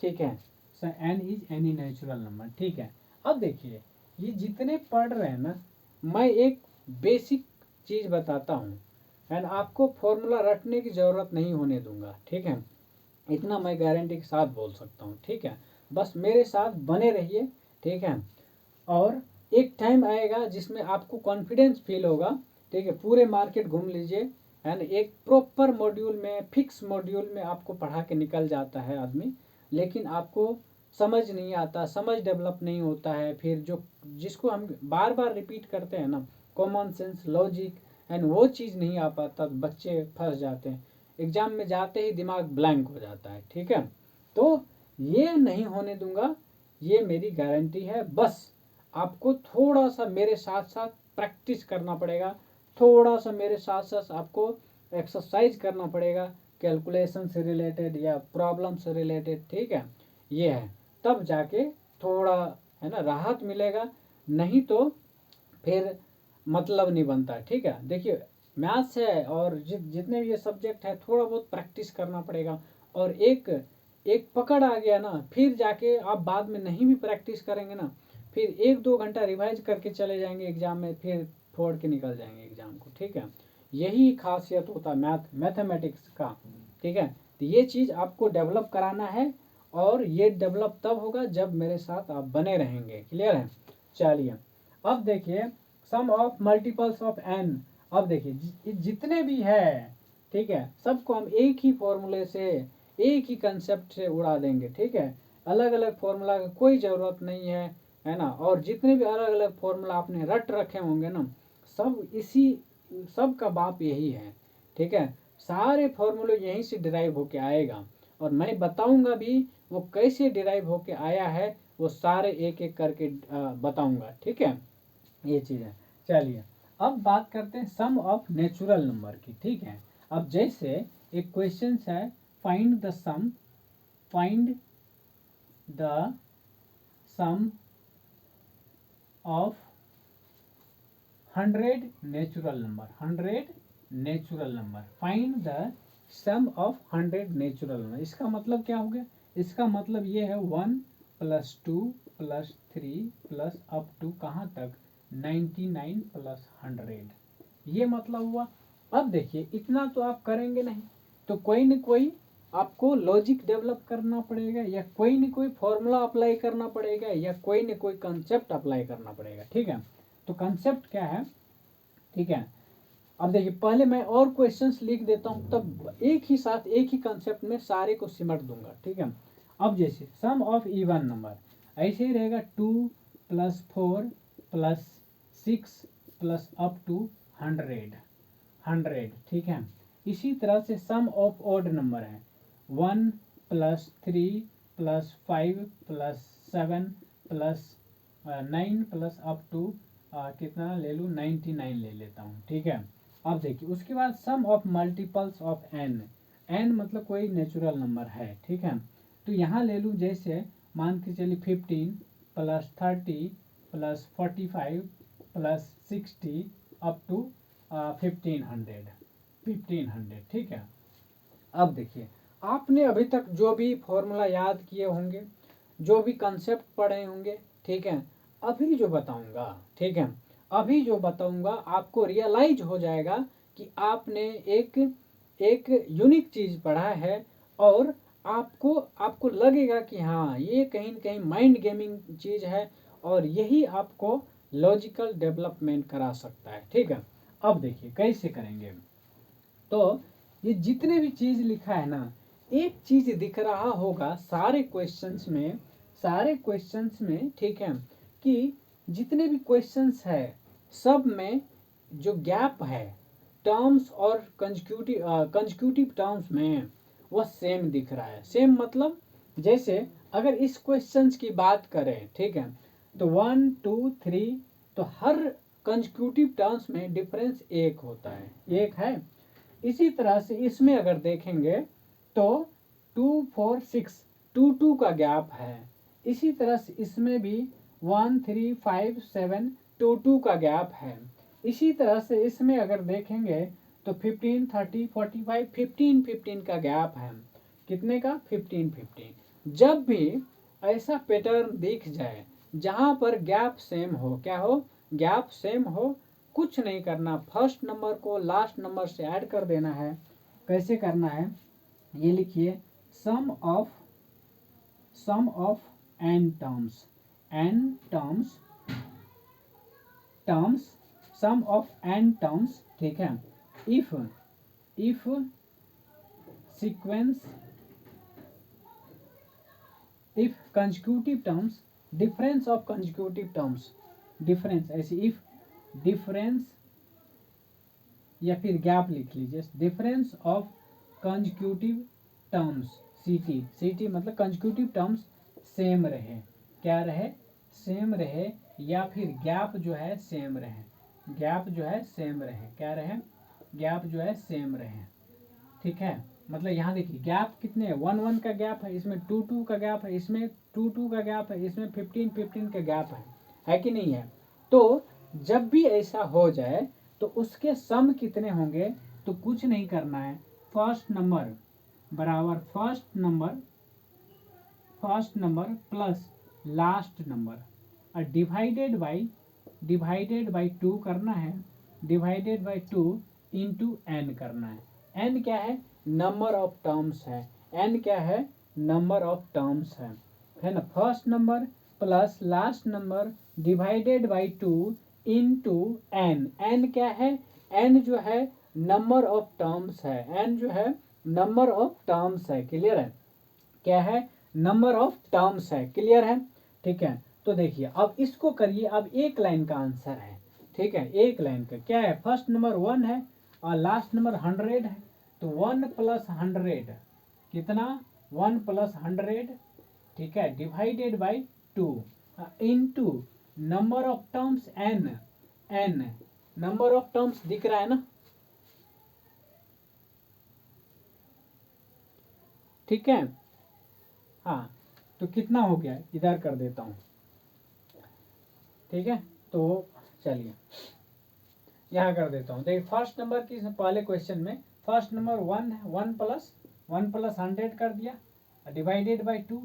ठीक है, n is any natural number, ठीक है। अब देखिए ये जितने पढ़ रहे हैं ना, मैं एक बेसिक चीज बताता हूँ एंड आपको फॉर्मूला रटने की जरूरत नहीं होने दूंगा, ठीक है, इतना मैं गारंटी के साथ बोल सकता हूँ, ठीक है। बस मेरे साथ बने रहिए, ठीक है, और एक टाइम आएगा जिसमें आपको कॉन्फिडेंस फील होगा, ठीक है, पूरे मार्केट घूम लीजिए एंड एक प्रॉपर मॉड्यूल में, फिक्स मॉड्यूल में आपको पढ़ा के निकल जाता है आदमी, लेकिन आपको समझ नहीं आता, समझ डेवलप नहीं होता है, फिर जो जिसको हम बार बार रिपीट करते हैं ना, कॉमन सेंस, लॉजिक एंड वो चीज़ नहीं आ पाता, बच्चे फंस जाते हैं, एग्जाम में जाते ही दिमाग ब्लैंक हो जाता है, ठीक है। तो ये नहीं होने दूंगा, ये मेरी गारंटी है। बस आपको थोड़ा सा मेरे साथ साथ प्रैक्टिस करना पड़ेगा, थोड़ा सा मेरे साथ साथ आपको एक्सरसाइज करना पड़ेगा, कैलकुलेशन से रिलेटेड या प्रॉब्लम से रिलेटेड, ठीक है, ये है, तब जाके थोड़ा है ना राहत मिलेगा, नहीं तो फिर मतलब नहीं बनता, ठीक है। देखिए मैथ्स है और जितने भी ये सब्जेक्ट है, थोड़ा बहुत प्रैक्टिस करना पड़ेगा, और एक पकड़ आ गया ना, फिर जाके आप बाद में नहीं भी प्रैक्टिस करेंगे ना, फिर 1-2 घंटा रिवाइज करके चले जाएंगे एग्जाम में, फिर फोड़ के निकल जाएंगे एग्जाम को, ठीक है। यही खासियत होता है मैथमेटिक्स का, ठीक है। तो ये चीज़ आपको डेवलप कराना है, और ये डेवलप तब होगा जब मेरे साथ आप बने रहेंगे, क्लियर है। चलिए अब देखिए सम ऑफ मल्टीपल्स ऑफ एन, अब देखिए जितने भी है, ठीक है, सबको हम एक ही फॉर्मूले से, एक ही कंसेप्ट से उड़ा देंगे, ठीक है, अलग अलग फॉर्मूला की कोई ज़रूरत नहीं है ना। और जितने भी अलग अलग फॉर्मूला आपने रट रखे होंगे ना, सब का बाप यही है, ठीक है, सारे फॉर्मूले यहीं से डिराइव होके आएगा, और मैं बताऊंगा भी वो कैसे डिराइव होके आया है, वो सारे एक एक करके बताऊंगा। ठीक है, ये चीज़ है। चलिए अब बात करते हैं सम ऑफ नेचुरल नंबर की। ठीक है, अब जैसे एक क्वेश्चन है, find the sum of 100 natural number, 100 natural number, find the sum of 100 natural number. इसका मतलब क्या हो गया? इसका मतलब ये है 1 + 2 + 3 प्लस अप टू कहाँ तक 99 + 100, ये मतलब हुआ। अब देखिए इतना तो आप करेंगे नहीं, तो कोई न कोई आपको लॉजिक डेवलप करना पड़ेगा, या कोई न कोई फॉर्मूला अप्लाई करना पड़ेगा, या कोई न कोई कंसेप्ट अप्लाई करना पड़ेगा। ठीक है, तो कंसेप्ट क्या है? ठीक है, अब देखिए पहले मैं और क्वेश्चंस लिख देता हूँ, तब एक ही साथ एक ही कंसेप्ट में सारे को सिमट दूंगा। ठीक है, अब जैसे सम ऑफ इवन नंबर ऐसे ही रहेगा, 2 + 4 + 6 प्लस अप टू 100। ठीक है, इसी तरह से सम ऑफ ऑड नंबर है 1 + 3 + 5 + 7 + 9 प्लस अप टू कितना ले लूँ, 99 ले लेता हूँ। ठीक है, अब देखिए उसके बाद सम ऑफ मल्टीपल्स ऑफ n मतलब कोई नेचुरल नंबर है। ठीक है, तो यहाँ ले लूँ, जैसे मान के चलिए 15 + 30 + 45 + 60 अप टू 1500। ठीक है, अब देखिए आपने अभी तक जो भी फॉर्मूला याद किए होंगे, जो भी कंसेप्ट पढ़े होंगे, ठीक है, अभी जो बताऊंगा, ठीक है, अभी जो बताऊंगा आपको रियलाइज हो जाएगा कि आपने एक एक यूनिक चीज पढ़ा है, और आपको लगेगा कि हाँ ये कहीं न कहीं माइंड गेमिंग चीज है, और यही आपको लॉजिकल डेवलपमेंट करा सकता है। ठीक है, अब देखिए कैसे करेंगे। तो ये जितने भी चीज लिखा है ना, एक चीज दिख रहा होगा सारे क्वेश्चंस में, ठीक है, कि जितने भी क्वेश्चंस है सब में जो गैप है टर्म्स और कंजक्यूटिव टर्म्स में, वो सेम दिख रहा है। सेम मतलब जैसे अगर इस क्वेश्चंस की बात करें, ठीक है, तो 1 2 3, तो हर कंजक्यूटिव टर्म्स में डिफरेंस एक होता है, एक है। इसी तरह से इसमें अगर देखेंगे तो 2 4 6 2 2 का गैप है। इसी तरह से इसमें भी 1 3 5 7 2 2 का गैप है। इसी तरह से इसमें अगर देखेंगे तो 15 30 45 15 15 का गैप है। कितने का? 15 15। जब भी ऐसा पैटर्न दिख जाए जहां पर गैप सेम हो, क्या हो? गैप सेम हो, कुछ नहीं करना, फर्स्ट नंबर को लास्ट नंबर से ऐड कर देना है। कैसे करना है ये लिखिए, sum of n terms, sum of n terms. ठीक है, if sequence, if consecutive terms, difference of consecutive terms, difference ऐसे, इफ डिफरेंस या फिर गैप लिख लीजिए, difference of consecutive terms, ct मतलब कंसेक्यूटिव टर्म्स सेम रहे, क्या रहे? सेम रहे, या फिर गैप जो है सेम रहे, गैप जो है सेम रहे, क्या रहे? गैप जो है सेम रहे। ठीक है, मतलब यहाँ देखिए गैप कितने है, 1 1 का गैप है, इसमें 2 2 का गैप है, इसमें 2 2 का गैप है, इसमें 15 15 का गैप है कि नहीं है? तो जब भी ऐसा हो जाए तो उसके सम कितने होंगे? तो कुछ नहीं करना है, फर्स्ट नंबर बराबर first number plus last number, और डिवाइडेड बाई 2 करना है, डिवाइडेड बाई 2 इंटू n करना है। n क्या है? नंबर ऑफ टर्म्स है, n क्या है? नंबर ऑफ टर्म्स है ना। First number plus last number divided by 2 into n क्या है? n जो है नंबर ऑफ टर्म्स है, n जो है नंबर ऑफ टर्म्स है। क्लियर है? क्या है? नंबर ऑफ टर्म्स है। क्लियर है? ठीक है, तो देखिए अब इसको करिए, अब एक लाइन का आंसर है। ठीक है, एक लाइन का क्या है? फर्स्ट नंबर 1 है और लास्ट नंबर 100 है, तो 1 + 100 कितना 1 + 100, ठीक है, divided by 2 into number of terms n number of terms दिख रहा है ना, ठीक है। हाँ, तो कितना हो गया इधर कर देता हूँ, ठीक है। तो चलिए यहाँ कर देता हूँ। देखिए फर्स्ट नंबर की पहले क्वेश्चन में फर्स्ट नंबर 1 है, 1 + 100 कर दिया divided by 2।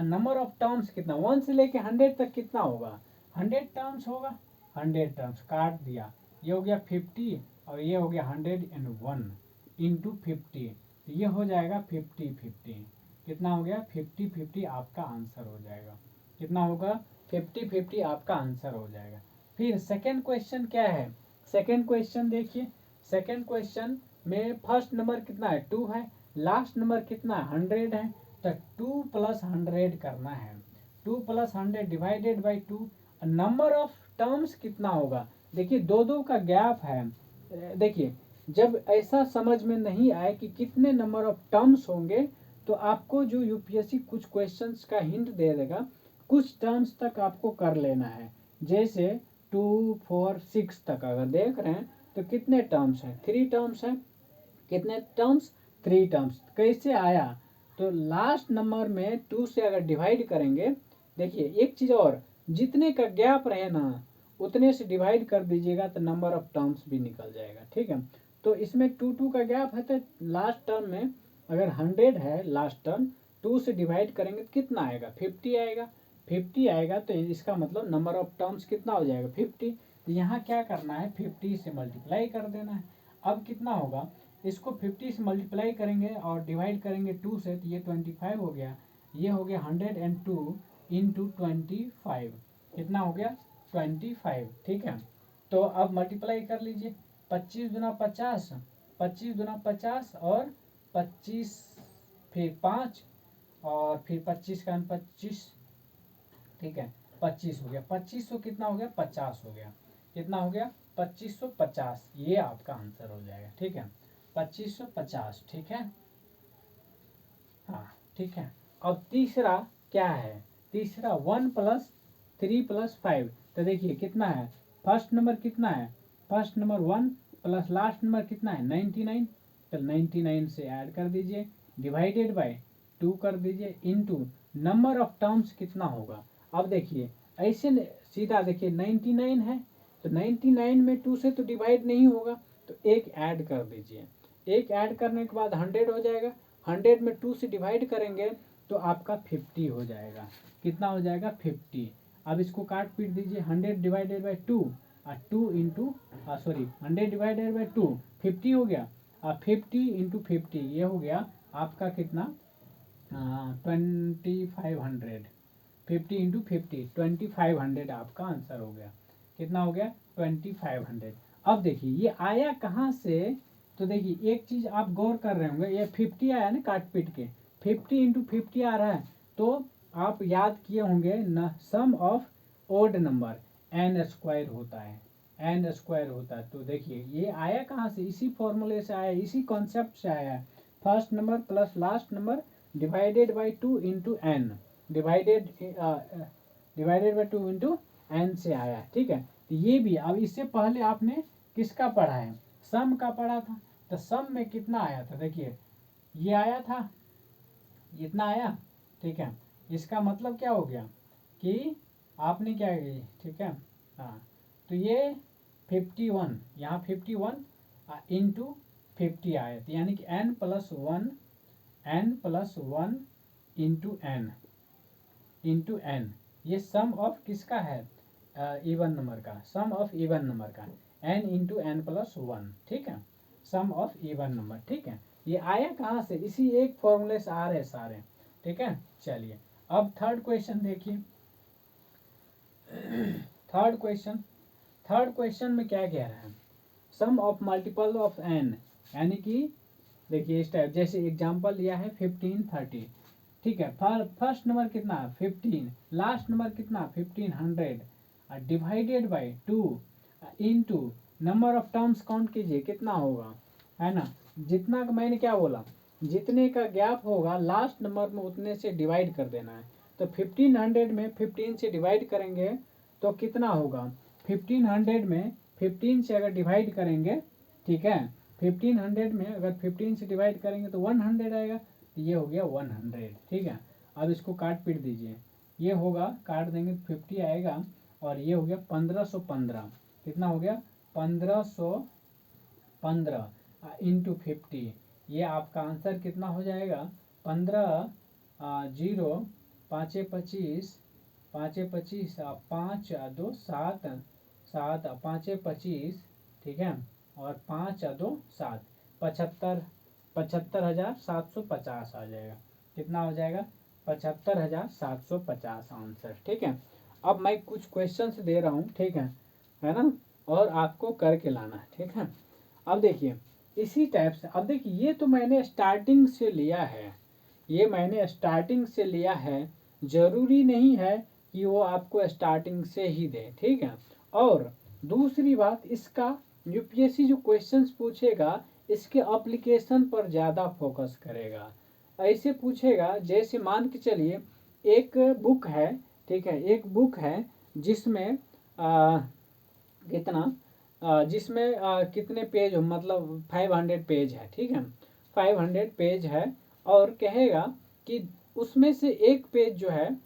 Number of terms कितना 1 से लेके 100 तक कितना होगा 100 टर्म्स होगा, 100 टर्म्स काट दिया, ये हो गया 50 और ये हो गया 101 इंटू 50, तो ये हो जाएगा 50 कितना हो गया 50 आपका आंसर हो जाएगा। कितना होगा 50 आपका आंसर हो जाएगा। फिर सेकेंड क्वेश्चन क्या है, सेकेंड क्वेश्चन देखिए, सेकेंड क्वेश्चन में फर्स्ट नंबर कितना है 2 है, लास्ट नंबर कितना है 100 है, तो 2 + 100 करना है, 2 + 100 divided by 2। Number of terms कितना होगा, देखिए दो दो का गैप है। देखिए जब ऐसा समझ में नहीं आए कि कितने नंबर ऑफ टर्म्स होंगे, तो आपको जो यूपीएससी कुछ क्वेश्चंस का हिंट दे देगा, कुछ टर्म्स तक आपको कर लेना है। जैसे 2 4 6 तक अगर देख रहे हैं तो कितने टर्म्स हैं 3 टर्म्स हैं, कितने टर्म्स 3 टर्म्स। कैसे आया, तो लास्ट नंबर में 2 से अगर डिवाइड करेंगे, देखिए एक चीज़ और, जितने का गैप रहे ना उतने से डिवाइड कर दीजिएगा तो नंबर ऑफ टर्म्स भी निकल जाएगा, ठीक है। तो इसमें 2 का गैप है, तो लास्ट टर्म में अगर 100 है लास्ट टर्म, 2 से डिवाइड करेंगे तो कितना आएगा 50 आएगा, 50 आएगा, तो इसका मतलब नंबर ऑफ टर्म्स कितना हो जाएगा 50। तो यहाँ क्या करना है 50 से मल्टीप्लाई कर देना है। अब कितना होगा, इसको 50 से मल्टीप्लाई करेंगे और डिवाइड करेंगे 2 से, तो ये 25 हो गया, ये हो गया 102 इंटू 25, कितना हो गया 25, ठीक है। तो अब मल्टीप्लाई कर लीजिए, 25 दूना 50, 25 दूना 50 और 25 फिर 5 और फिर 25 का 25, ठीक है 25 हो गया, 2500 कितना हो गया 50 हो गया, कितना हो गया 2550, ये आपका आंसर हो जाएगा, ठीक है 2550, ठीक है। हाँ ठीक है। अब तीसरा क्या है, तीसरा 1 + 3 + 5, तो देखिए कितना है, फर्स्ट नंबर कितना है, first number 1 plus last number कितना है 99, तो 99 से ऐड कर दीजिए डिवाइडेड बाय 2 कर दीजिए इंटू नंबर ऑफ टर्म्स कितना होगा। अब देखिए ऐसे सीधा देखिए 99 है, तो 99 में 2 से तो डिवाइड नहीं होगा, तो एक ऐड कर दीजिए, एक ऐड करने के बाद 100 हो जाएगा, 100 में 2 से डिवाइड करेंगे तो आपका 50 हो जाएगा, कितना हो जाएगा 50। अब इसको काट पीट दीजिए, 100 डिवाइडेड बाई 2 और 2 इंटू सॉरी 100 डिवाइडेड बाई 2 50 हो गया, और 50 इंटू 50 ये हो गया आपका कितना 2500, 50 इंटू 50 2500 आपका आंसर हो गया, कितना हो गया 2500। अब देखिए ये आया कहाँ से, तो देखिए एक चीज आप गौर कर रहे होंगे, ये 50 आया ना काट पीट के, 50 इंटू 50 आ रहा है, तो आप याद किए होंगे न sum of odd number n square होता है, n स्क्वायर होता है। तो देखिए ये आया कहाँ से, इसी फॉर्मूले से आया, इसी कॉन्सेप्ट से आया है, first number plus last number divided by 2 into n, divided by 2 into n से आया, ठीक है। तो ये भी, अब इससे पहले आपने किसका पढ़ा है सम का पढ़ा था, तो सम में कितना आया था, देखिए ये आया था, इतना आया, ठीक है। इसका मतलब क्या हो गया कि आपने क्या किया, ठीक है। हाँ, तो ये 51, यहाँ 51 इंटू 50 आया, तो यानी कि n + 1 इंटू एन, ये सम ऑफ किसका है इवन नंबर का, सम ऑफ इवन नंबर का n इंटू n + 1, ठीक है, सम ऑफ इवन नंबर, ठीक है। ये आया कहाँ से, इसी एक फॉर्मूले से आ रहे सारे, ठीक है। चलिए अब थर्ड क्वेश्चन देखिए, थर्ड क्वेश्चन में क्या कह रहा है, sum of multiple of n, यानी कि देखिए इस टाइप, जैसे एग्जांपल लिया है 15 30, ठीक है। फर्स्ट नंबर कितना 15, लास्ट नंबर कितना 1500 divided by 2 into number of terms count कीजिए कितना होगा, है ना, जितना का मैंने क्या बोला, जितने का गैप होगा लास्ट नंबर में उतने से डिवाइड कर देना है। तो 1500 में 15 से डिवाइड करेंगे तो कितना होगा, 1500 में 15 से अगर डिवाइड करेंगे, ठीक है, 1500 में अगर 15 से डिवाइड करेंगे तो 100 आएगा। तो ये हो गया 100, ठीक है। अब इसको काट पीट दीजिए, ये होगा, काट देंगे तो 50 आएगा, और ये हो गया 1515। कितना हो गया, 1515 इंटू 50। ये आपका आंसर कितना हो जाएगा, 15 जीरो, पाँचे 25, पाँचे 25, 5 2 7, 7 पाँचे 25, ठीक है, और 5 2 7, 75,750 आ जाएगा। कितना हो जाएगा, 75,750 आंसर, ठीक है। अब मैं कुछ क्वेश्चंस दे रहा हूँ, ठीक है ना, और आपको करके लाना है, ठीक है। अब देखिए इसी टाइप से, अब देखिए ये तो मैंने स्टार्टिंग से लिया है, ये मैंने स्टार्टिंग से लिया है, जरूरी नहीं है कि वो आपको स्टार्टिंग से ही दे, ठीक है। और दूसरी बात, इसका यूपीएससी जो क्वेश्चंस पूछेगा इसके एप्लीकेशन पर ज़्यादा फोकस करेगा। ऐसे पूछेगा जैसे मान के चलिए एक बुक है, ठीक है, एक बुक है जिसमें कितना जिसमें कितने पेज हो, मतलब 500 पेज है, ठीक है, 500 पेज है, और कहेगा कि उसमें से एक पेज जो है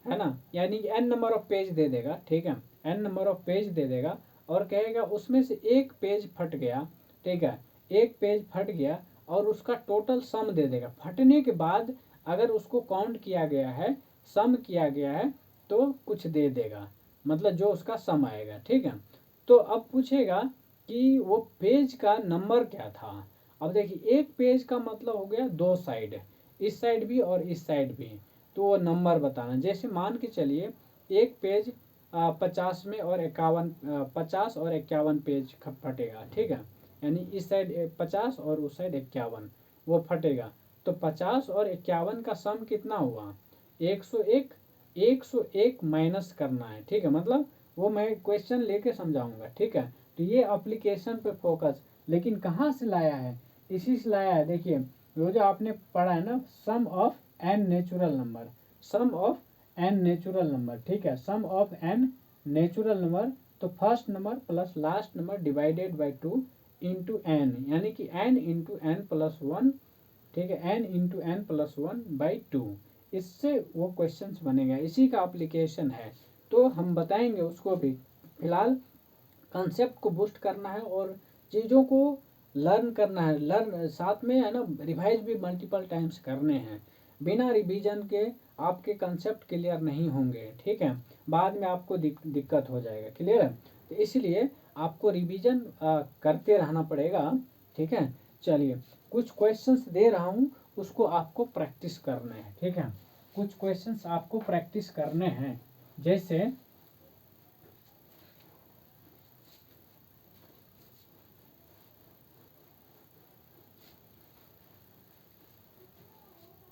ना, यानी कि n नंबर ऑफ पेज दे देगा, ठीक है, n नंबर ऑफ पेज दे देगा, और कहेगा उसमें से एक पेज फट गया, ठीक है, एक पेज फट गया, और उसका टोटल सम दे देगा। फटने के बाद अगर उसको काउंट किया गया है, सम किया गया है, तो कुछ दे देगा, मतलब जो उसका सम आएगा, ठीक है। तो अब पूछेगा कि वो पेज का नंबर क्या था। अब देखिए एक पेज का मतलब हो गया 2 साइड, इस साइड भी और इस साइड भी, तो वो नंबर बताना। जैसे मान के चलिए एक पेज 50 में और 51, 50 और 51 पेज फटेगा, ठीक है, यानी इस साइड 50 और उस साइड 51 वो फटेगा। तो 50 और 51 का सम कितना हुआ, 101। 101 माइनस करना है, ठीक है, मतलब वो मैं क्वेश्चन लेके समझाऊंगा, ठीक है। तो ये एप्लीकेशन पे फोकस, लेकिन कहाँ से लाया है, इसी से लाया है। देखिए वो जो आपने पढ़ा है ना, sum of n natural number, sum of n natural number, ठीक है, sum of n natural number, तो first number plus last number divided by 2 into n, यानी कि एन इंटू एन प्लस 1, ठीक है, n into n plus 1 by 2। इससे वो questions बनेगा, इसी का एप्लीकेशन है। तो हम बताएंगे उसको भी, फिलहाल कंसेप्ट को बूस्ट करना है और चीज़ों को लर्न करना है, लर्न साथ में है ना, रिवाइज भी मल्टीपल टाइम्स करने हैं। बिना रिवीजन के आपके कंसेप्ट क्लियर नहीं होंगे, ठीक है, बाद में आपको दिक्कत हो जाएगा, क्लियर है। तो इसलिए आपको रिवीजन करते रहना पड़ेगा, ठीक है। चलिए कुछ क्वेश्चंस दे रहा हूँ, उसको आपको प्रैक्टिस करने हैं, ठीक है, कुछ क्वेश्चंस आपको प्रैक्टिस करने हैं। जैसे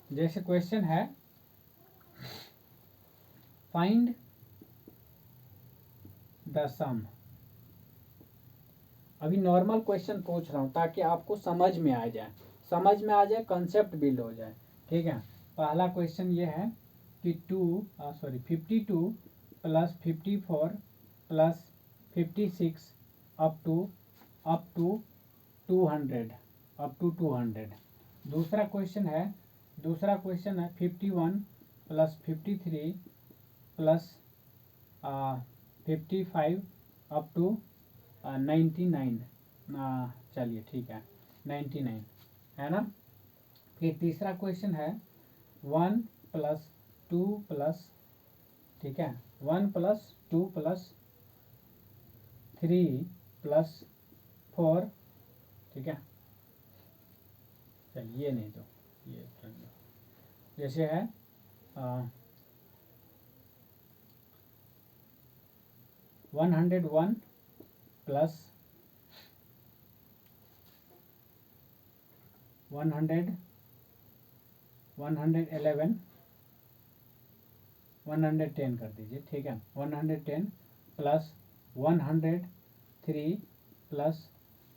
जैसे क्वेश्चन है, फाइंड द सम। अभी नॉर्मल क्वेश्चन पूछ रहा हूँ ताकि आपको समझ में आ जाए, समझ में आ जाए, कंसेप्ट बिल्ड हो जाए, ठीक है। पहला क्वेश्चन ये है कि 52 plus 54 plus 56 up to 200, up to 200। दूसरा क्वेश्चन है 51 प्लस 53 प्लस 55 अप टू 99। चलिए ठीक है, 99 है ना। फिर तीसरा क्वेश्चन है 1 प्लस 2 प्लस, ठीक है, 1 प्लस 2 प्लस 3 प्लस 4, ठीक है। चलिए ये नहीं तो ये जैसे है 101 प्लस 111 110 कर दीजिए, ठीक है, 110 plus 103 plus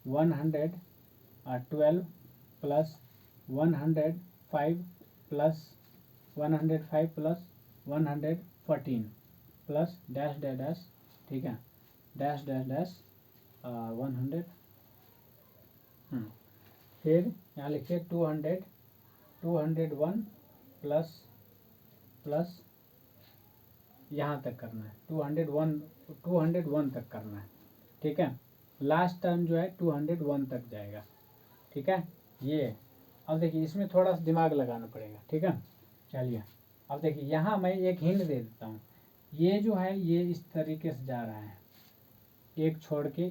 112 plus 105 plus 105 plus 114 plus dash dash dash, ठीक है, डैश डैश डैश 100, फिर यहाँ लिखिए 201 प्लस प्लस यहाँ तक करना है, 201 तक करना है, ठीक है। लास्ट टर्म जो है 201 तक जाएगा, ठीक है। ये अब देखिए इसमें थोड़ा सा दिमाग लगाना पड़ेगा, ठीक है। चलिए अब देखिए यहाँ मैं एक हिंट दे देता हूँ। ये जो है ये इस तरीके से जा रहा है, एक छोड़ के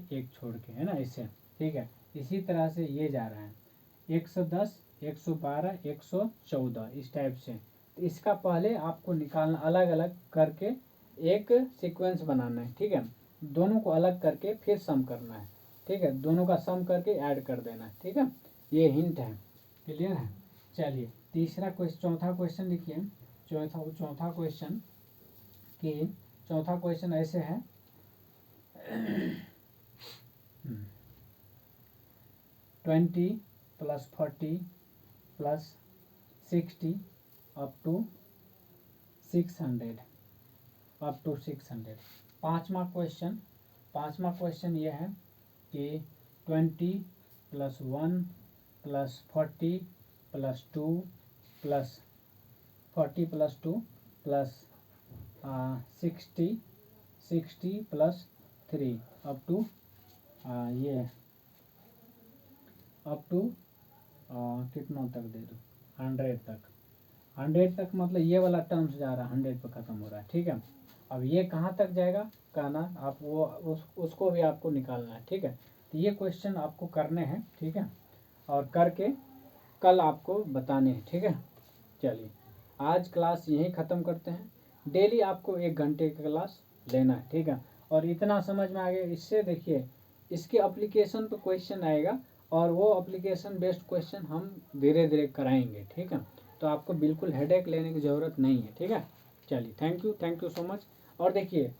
है ना, इससे, ठीक है। इसी तरह से ये जा रहा है 110 112 114 इस टाइप से। तो इसका पहले आपको निकालना, अलग अलग करके एक सीक्वेंस बनाना है, ठीक है। दोनों को अलग करके फिर सम करना है, ठीक है। दोनों का सम करके ऐड कर देना है, ठीक है। ये हिंट है, क्लियर है। चलिए तीसरा क्वेश्चन, चौथा क्वेश्चन लिखिए। चौथा क्वेश्चन कि चौथा क्वेश्चन ऐसे है 20 प्लस 40 प्लस 60 अप टू 600 पांचवा क्वेश्चन ये है कि 20 plus 1 plus 40 plus 2 plus 40 plus 2 plus 60 plus 3 up to ये अप टू कितना तक दे दूँ, 100 तक। 100 तक मतलब ये वाला टर्म्स जा रहा है 100 पे ख़त्म हो रहा है, ठीक है। अब ये कहाँ तक जाएगा कहना, आप वो उसको भी आपको निकालना है, ठीक है। तो ये क्वेश्चन आपको करने हैं, ठीक है, और करके कल आपको बताने हैं, ठीक है। चलिए आज क्लास यहीं ख़त्म करते हैं। डेली आपको 1 घंटे का क्लास लेना है, ठीक है। और इतना समझ में आ गया, इससे देखिए इसके एप्लीकेशन पे क्वेश्चन आएगा और वो एप्लीकेशन बेस्ड क्वेश्चन हम धीरे धीरे कराएंगे, ठीक है। तो आपको बिल्कुल हेडेक लेने की ज़रूरत नहीं है, ठीक है। चलिए थैंक यू सो मच। और देखिए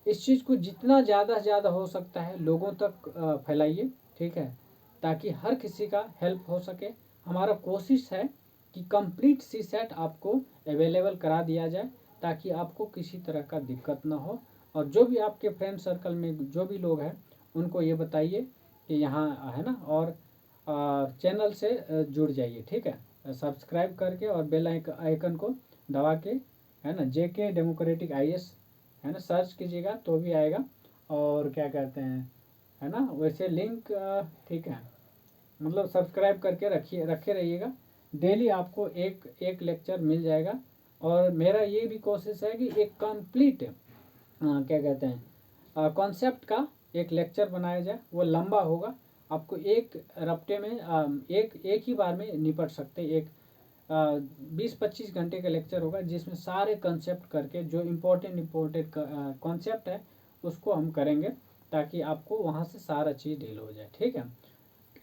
इस चीज़ को जितना ज़्यादा से ज़्यादा हो सकता है लोगों तक फैलाइए, ठीक है, ताकि हर किसी का हेल्प हो सके। हमारा कोशिश है कि कंप्लीट CSAT आपको अवेलेबल करा दिया जाए, ताकि आपको किसी तरह का दिक्कत ना हो। और जो भी आपके फ्रेंड सर्कल में जो भी लोग हैं उनको ये बताइए कि यहाँ है ना, और चैनल से जुड़ जाइए, ठीक है। सब्सक्राइब करके और बेल आइकन को दबा के, है ना, JK डेमोक्रेटिक IAS है ना, सर्च कीजिएगा तो भी आएगा। और क्या कहते हैं, है ना, वैसे लिंक ठीक है, मतलब सब्सक्राइब करके रखे रहिएगा। डेली आपको एक लेक्चर मिल जाएगा। और मेरा ये भी कोशिश है कि एक कंप्लीट क्या कहते हैं कॉन्सेप्ट का एक लेक्चर बनाया जाए। वो लंबा होगा, आपको एक रफ्ते में एक ही बार में निपट सकते। एक 20-25 घंटे का लेक्चर होगा, जिसमें सारे कंसेप्ट करके जो इम्पोर्टेंट कॉन्सेप्ट है उसको हम करेंगे, ताकि आपको वहाँ से सारा चीज़ डील हो जाए, ठीक है।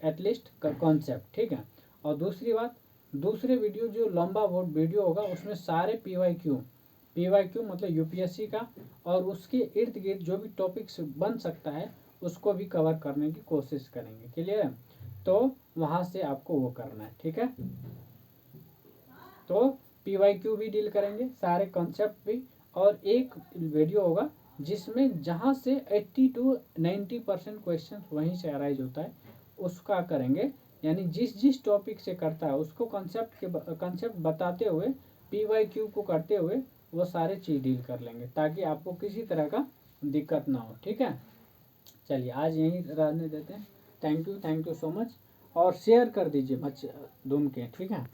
एटलीस्ट कॉन्सेप्ट, ठीक है। और दूसरी बात, दूसरे वीडियो जो लंबा वीडियो होगा उसमें सारे PYQ मतलब UPSC का और उसके इर्द गिर्द जो भी टॉपिक्स बन सकता है उसको भी कवर करने की कोशिश करेंगे, क्लियर है। तो वहाँ से आपको वो करना है, ठीक है। तो PYQ भी डील करेंगे, सारे कॉन्सेप्ट भी। और एक वीडियो होगा जिसमें जहाँ से 80 to 90% क्वेश्चन वहीं से अराइज होता है, उसका करेंगे। यानी जिस टॉपिक से करता है उसको कंसेप्ट बताते हुए, PYQ को करते हुए वो सारे चीज़ डील कर लेंगे, ताकि आपको किसी तरह का दिक्कत ना हो, ठीक है। चलिए आज यहीं रहने देते हैं। Thank you so much. और शेयर कर दीजिए बच्चे धूम के, ठीक है।